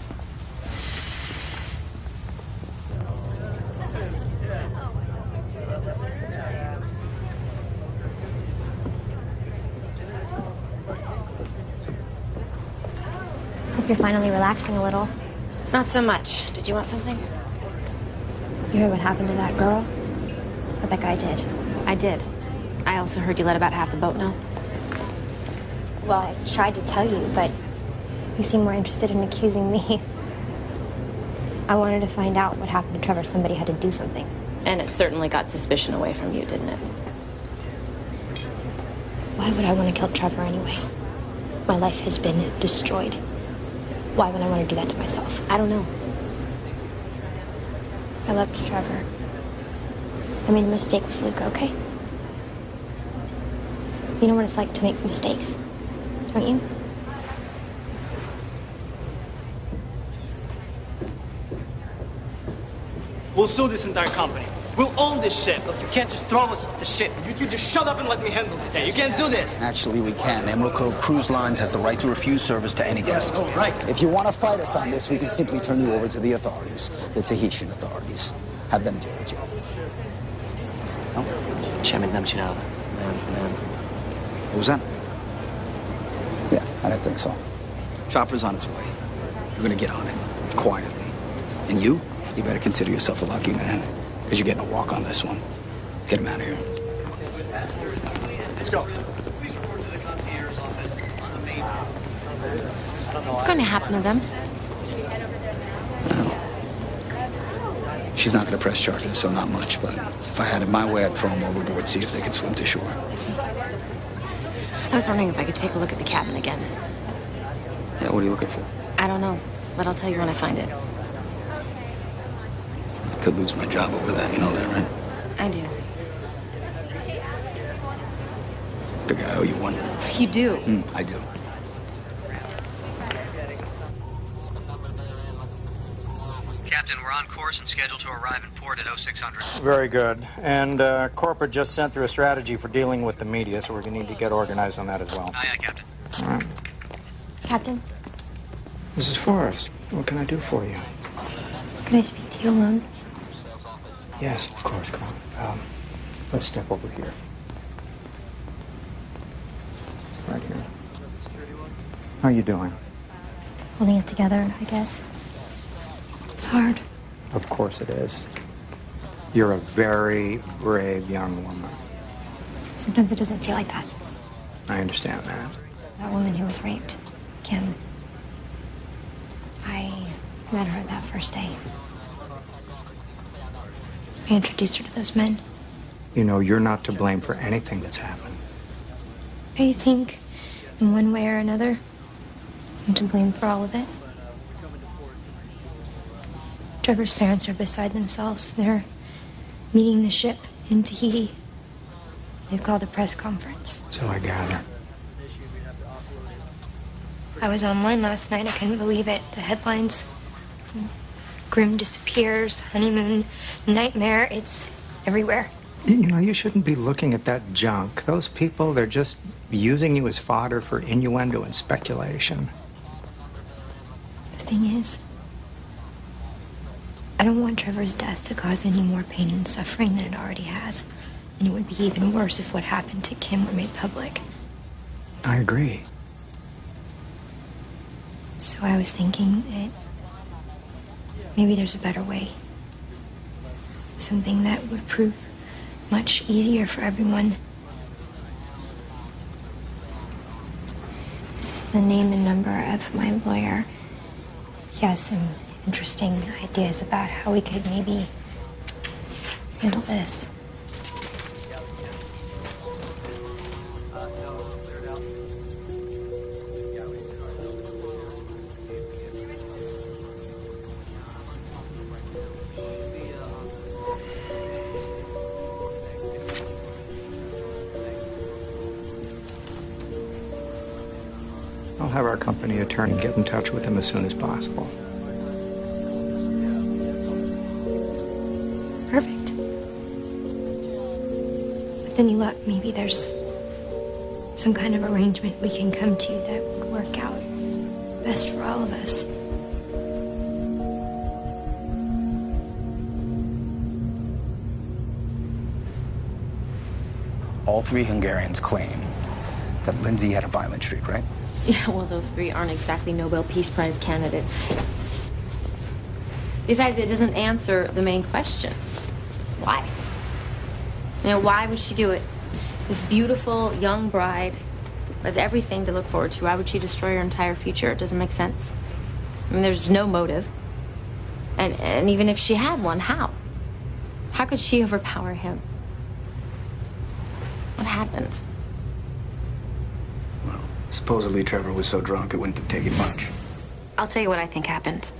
Hope you're finally relaxing a little. Not so much. Did you want something? You heard what happened to that girl? What that guy did? I did. I also heard you let about half the boat know. Well, I tried to tell you, but you seem more interested in accusing me. I wanted to find out what happened to Trevor. Somebody had to do something. And it certainly got suspicion away from you, didn't it? Why would I want to kill Trevor anyway? My life has been destroyed. Why would I want to do that to myself? I don't know. I loved Trevor. I made a mistake with Luca, okay? You know what it's like to make mistakes, don't you? We'll sue this entire company. We'll own this ship. Look, you can't just throw us off the ship. You two just shut up and let me handle this. Yeah, you can't do this. Actually, we can. Emerald Cove Cruise Lines has the right to refuse service to any guest. Oh, right. If you want to fight us on this, we can simply turn you over to the authorities, the Tahitian authorities. Have them deal with you. No? Chairman Namchinal. What was that? Yeah, I didn't think so. Chopper's on its way. You're gonna get on it, quietly. And you better consider yourself a lucky man, because you're getting a walk on this one. Get him out of here. Let's go. What's going to happen to them? She's not gonna press charges, so not much, but if I had it my way, I'd throw them overboard, see if they could swim to shore. I was wondering if I could take a look at the cabin again. Yeah, what are you looking for? I don't know, but I'll tell you when I find it. I could lose my job over that, you know that, right? I do. Figure I owe you one. You do? I do. Captain, we're on course and scheduled to arrive in port at 0600. Very good. And corporate just sent through a strategy for dealing with the media, so we're going to need to get organized on that as well. Aye, aye, Captain. All right. Captain, Mrs. Forrest, what can I do for you? can I speak to you alone? Yes, of course. Come on. Let's step over here. Right here. How are you doing? Holding it together, I guess. It's hard. Of course it is. You're a very brave young woman. Sometimes it doesn't feel like that. I understand that. That woman who was raped, Kim. I met her that first day. I introduced her to those men. You know, you're not to blame for anything that's happened. I think, in one way or another, I'm to blame for all of it. Trevor's parents are beside themselves. They're meeting the ship in Tahiti. They've called a press conference. So I gather. I was online last night. I couldn't believe it. The headlines. Grim disappears, honeymoon, nightmare. It's everywhere. You know, you shouldn't be looking at that junk. Those people, they're just using you as fodder for innuendo and speculation. The thing is, I don't want Trevor's death to cause any more pain and suffering than it already has. And it would be even worse if what happened to Kim were made public. I agree. So I was thinking that maybe there's a better way. Something that would prove much easier for everyone. This is the name and number of my lawyer. He has some interesting ideas about how we could maybe handle this. I'll have our company attorney get in touch with him as soon as possible. Perfect. With any luck, maybe there's some kind of arrangement we can come to that would work out best for all of us. All three Hungarians claim that Lindsay had a violent streak, right? Yeah, well, those three aren't exactly Nobel Peace Prize candidates. Besides, it doesn't answer the main question. Why? You know, why would she do it? This beautiful young bride has everything to look forward to. Why would she destroy her entire future? It doesn't make sense. I mean, there's no motive. And even if she had one, how? How could she overpower him? What happened? Supposedly Trevor was so drunk it wouldn't have taken much. I'll tell you what I think happened.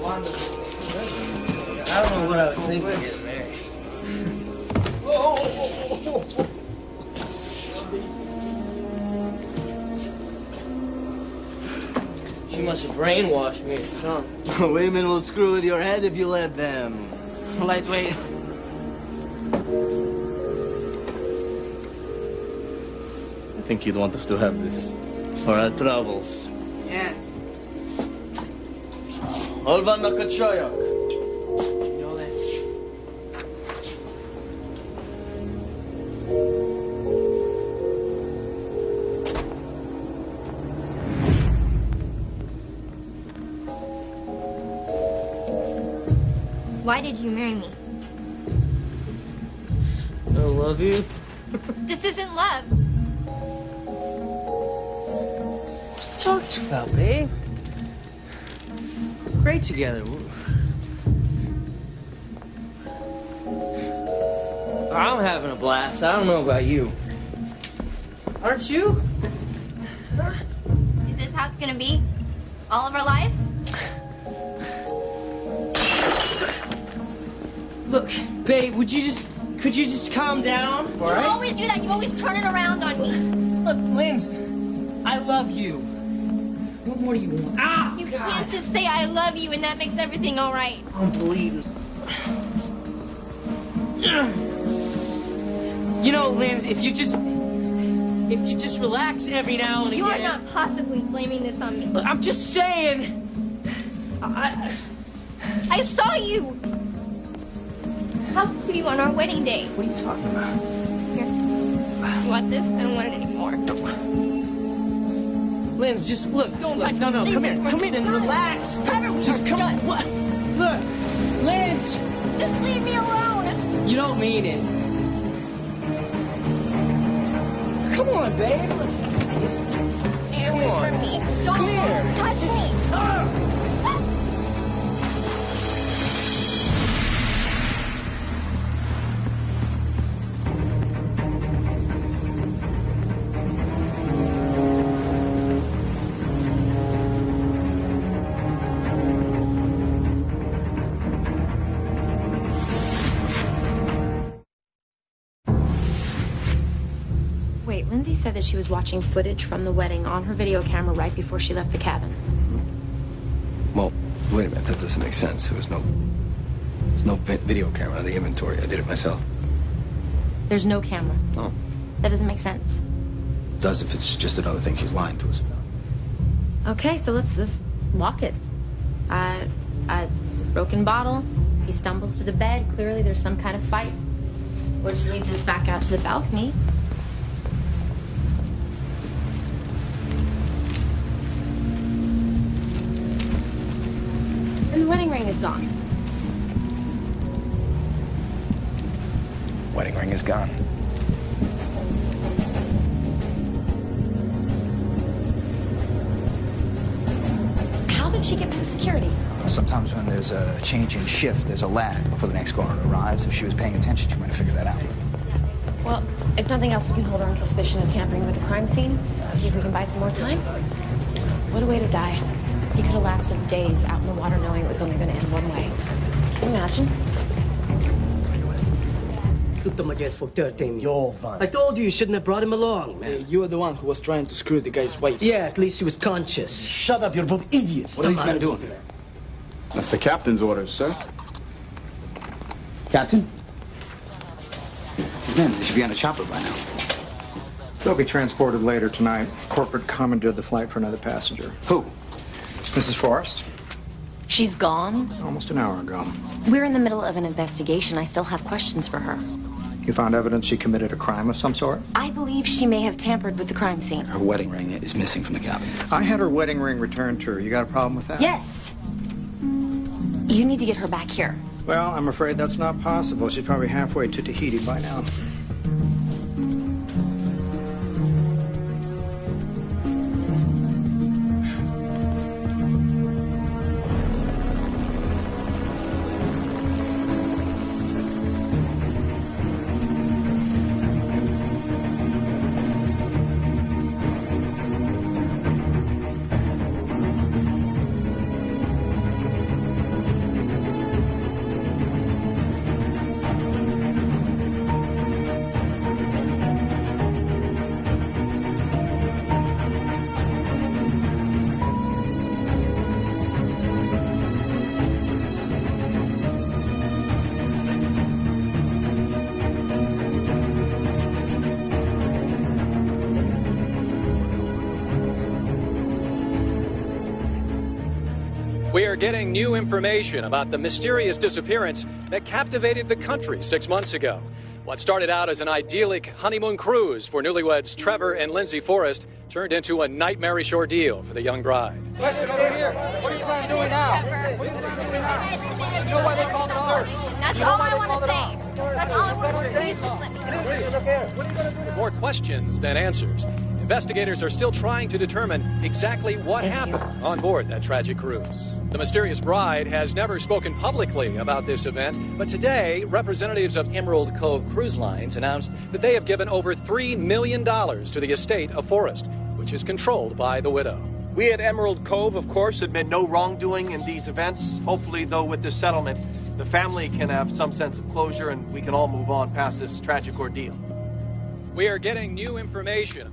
I don't know what I was thinking getting married. She must have brainwashed me or something. Women will screw with your head if you let them. Lightweight. I think you'd want us to have this for our troubles. Yeah. Olvan Nakachoyak. No less. Why did you marry me? I love you. This isn't love. What you talking about, babe? Great together. I'm having a blast. I don't know about you. Aren't you? Is this how it's gonna be? All of our lives? Look, babe, could you just calm down? You always do that. You always turn it around on me. Look, Linz, I love you. What more do you want? Ah! You can't just say I love you and that makes everything all right. I'm bleeding. You know, Linz, if you just relax every now and again. You are not possibly blaming this on me. Look, I'm just saying. I saw you. How could you on our wedding day? What are you talking about? Here. You want this? I don't want it anymore. Linz, just look. Don't look, touch no, me. No, Stay come away here. from Come me. in and relax. Just come on. What? Look, Linz. Just leave me alone. You don't mean it. Come on, babe. Just Stay away from me. Don't Come here. touch me. Wait, Lindsay said that she was watching footage from the wedding on her video camera right before she left the cabin. Well, wait a minute. That doesn't make sense. There's no video camera on the inventory. I did it myself. There's no camera. Oh. That doesn't make sense. does if it's just another thing she's lying to us about. Okay, so let's lock it. Broken bottle. He stumbles to the bed. Clearly there's some kind of fight, which leads us back out to the balcony. And the wedding ring is gone. Wedding ring is gone. How did she get past security? Sometimes when there's a change in shift, there's a lag before the next guard arrives. If she was paying attention, she might have figured that out. Well, if nothing else, we can hold her on suspicion of tampering with the crime scene. See if we can buy some more time. What a way to die. He could have lasted days out in the water knowing it was only going to end one way. Can you imagine? Took my guess for 13. I told you shouldn't have brought him along, man. You were the one who was trying to screw the guy's wife. Yeah, at least she was conscious. Shut up, you're both idiots. What are these men doing? That's the captain's orders, sir. Captain? These men, they should be on a chopper by now. They'll be transported later tonight. Corporate commandeered the flight for another passenger. Who? Mrs. Forrest? She's gone? Almost an hour ago. We're in the middle of an investigation. I still have questions for her. You found evidence she committed a crime of some sort? I believe she may have tampered with the crime scene. Her wedding ring is missing from the cabin. I had her wedding ring returned to her. You got a problem with that? Yes. You need to get her back here. Well, I'm afraid that's not possible. She's probably halfway to Tahiti by now. We are getting new information about the mysterious disappearance that captivated the country 6 months ago. What started out as an idyllic honeymoon cruise for newlyweds Trevor and Lindsay Forrest turned into a nightmarish ordeal for the young bride. Question over here. What are you planning on doing now? What are you planning on doing now? You know why they called it a search? That's all I want to say. That's all I want to say. Please just let me go. More questions than answers. Investigators are still trying to determine exactly what happened on board that tragic cruise. The mysterious bride has never spoken publicly about this event, but today, representatives of Emerald Cove Cruise Lines announced that they have given over $3 million to the estate of Forrest, which is controlled by the widow. We at Emerald Cove, of course, admit no wrongdoing in these events. Hopefully, though, with this settlement, the family can have some sense of closure and we can all move on past this tragic ordeal. We are getting new information.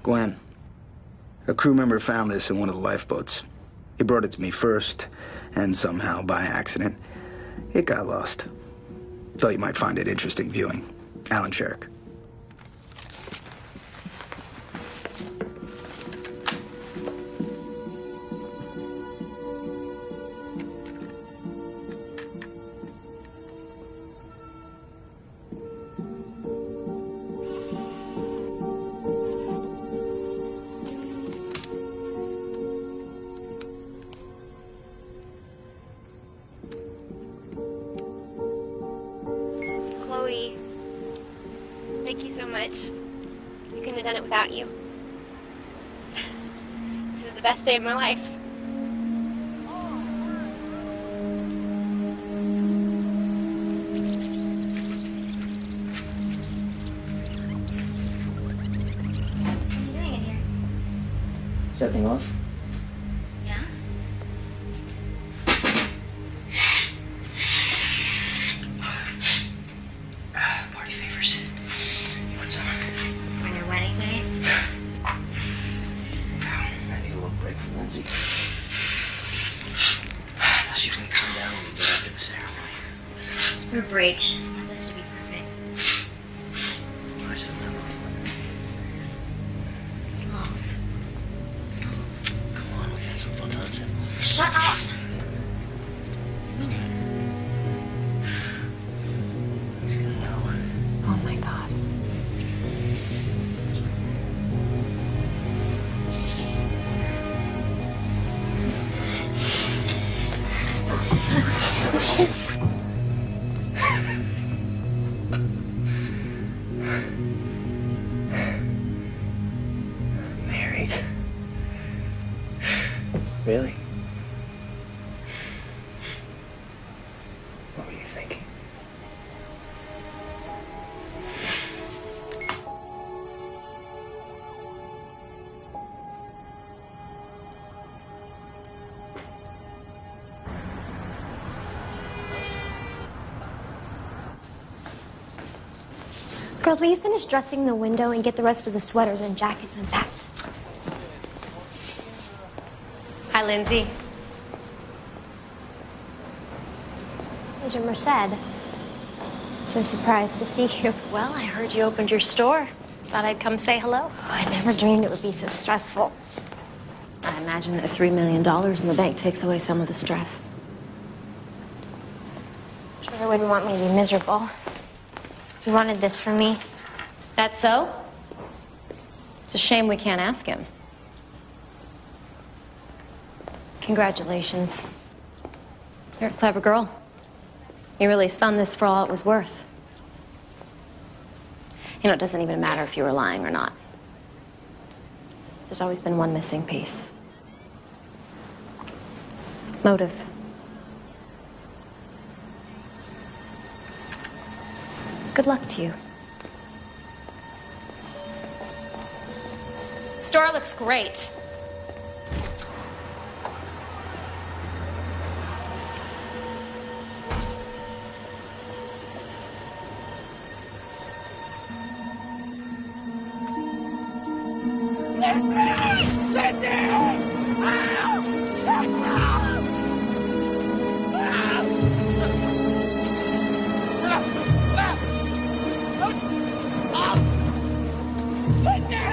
Gwen, a crew member found this in one of the lifeboats. He brought it to me first, and somehow, by accident, it got lost. Thought you might find it interesting viewing. Alan Sherrick. Chloe, thank you so much. I couldn't have done it without you. This is the best day of my life. Setting off. Yeah? Party favors. You want some? On your way. a break. She wants us to be perfect. Small. Come on, we got some fun on it. Shut up! Oh my God. Married? Really? What were you thinking? Girls, will you finish dressing the window and get the rest of the sweaters and jackets unpacked? Hi, Lindsay. Major Merced. I'm so surprised to see you. Well, I heard you opened your store. Thought I'd come say hello. Oh, I never dreamed it would be so stressful. I imagine that $3 million in the bank takes away some of the stress. Trevor wouldn't want me to be miserable. He wanted this for me. That's so? It's a shame we can't ask him. Congratulations. You're a clever girl. You really spun this for all it was worth. You know, it doesn't even matter if you were lying or not. There's always been one missing piece. Motive. Good luck to you. Store looks great. Lindsay!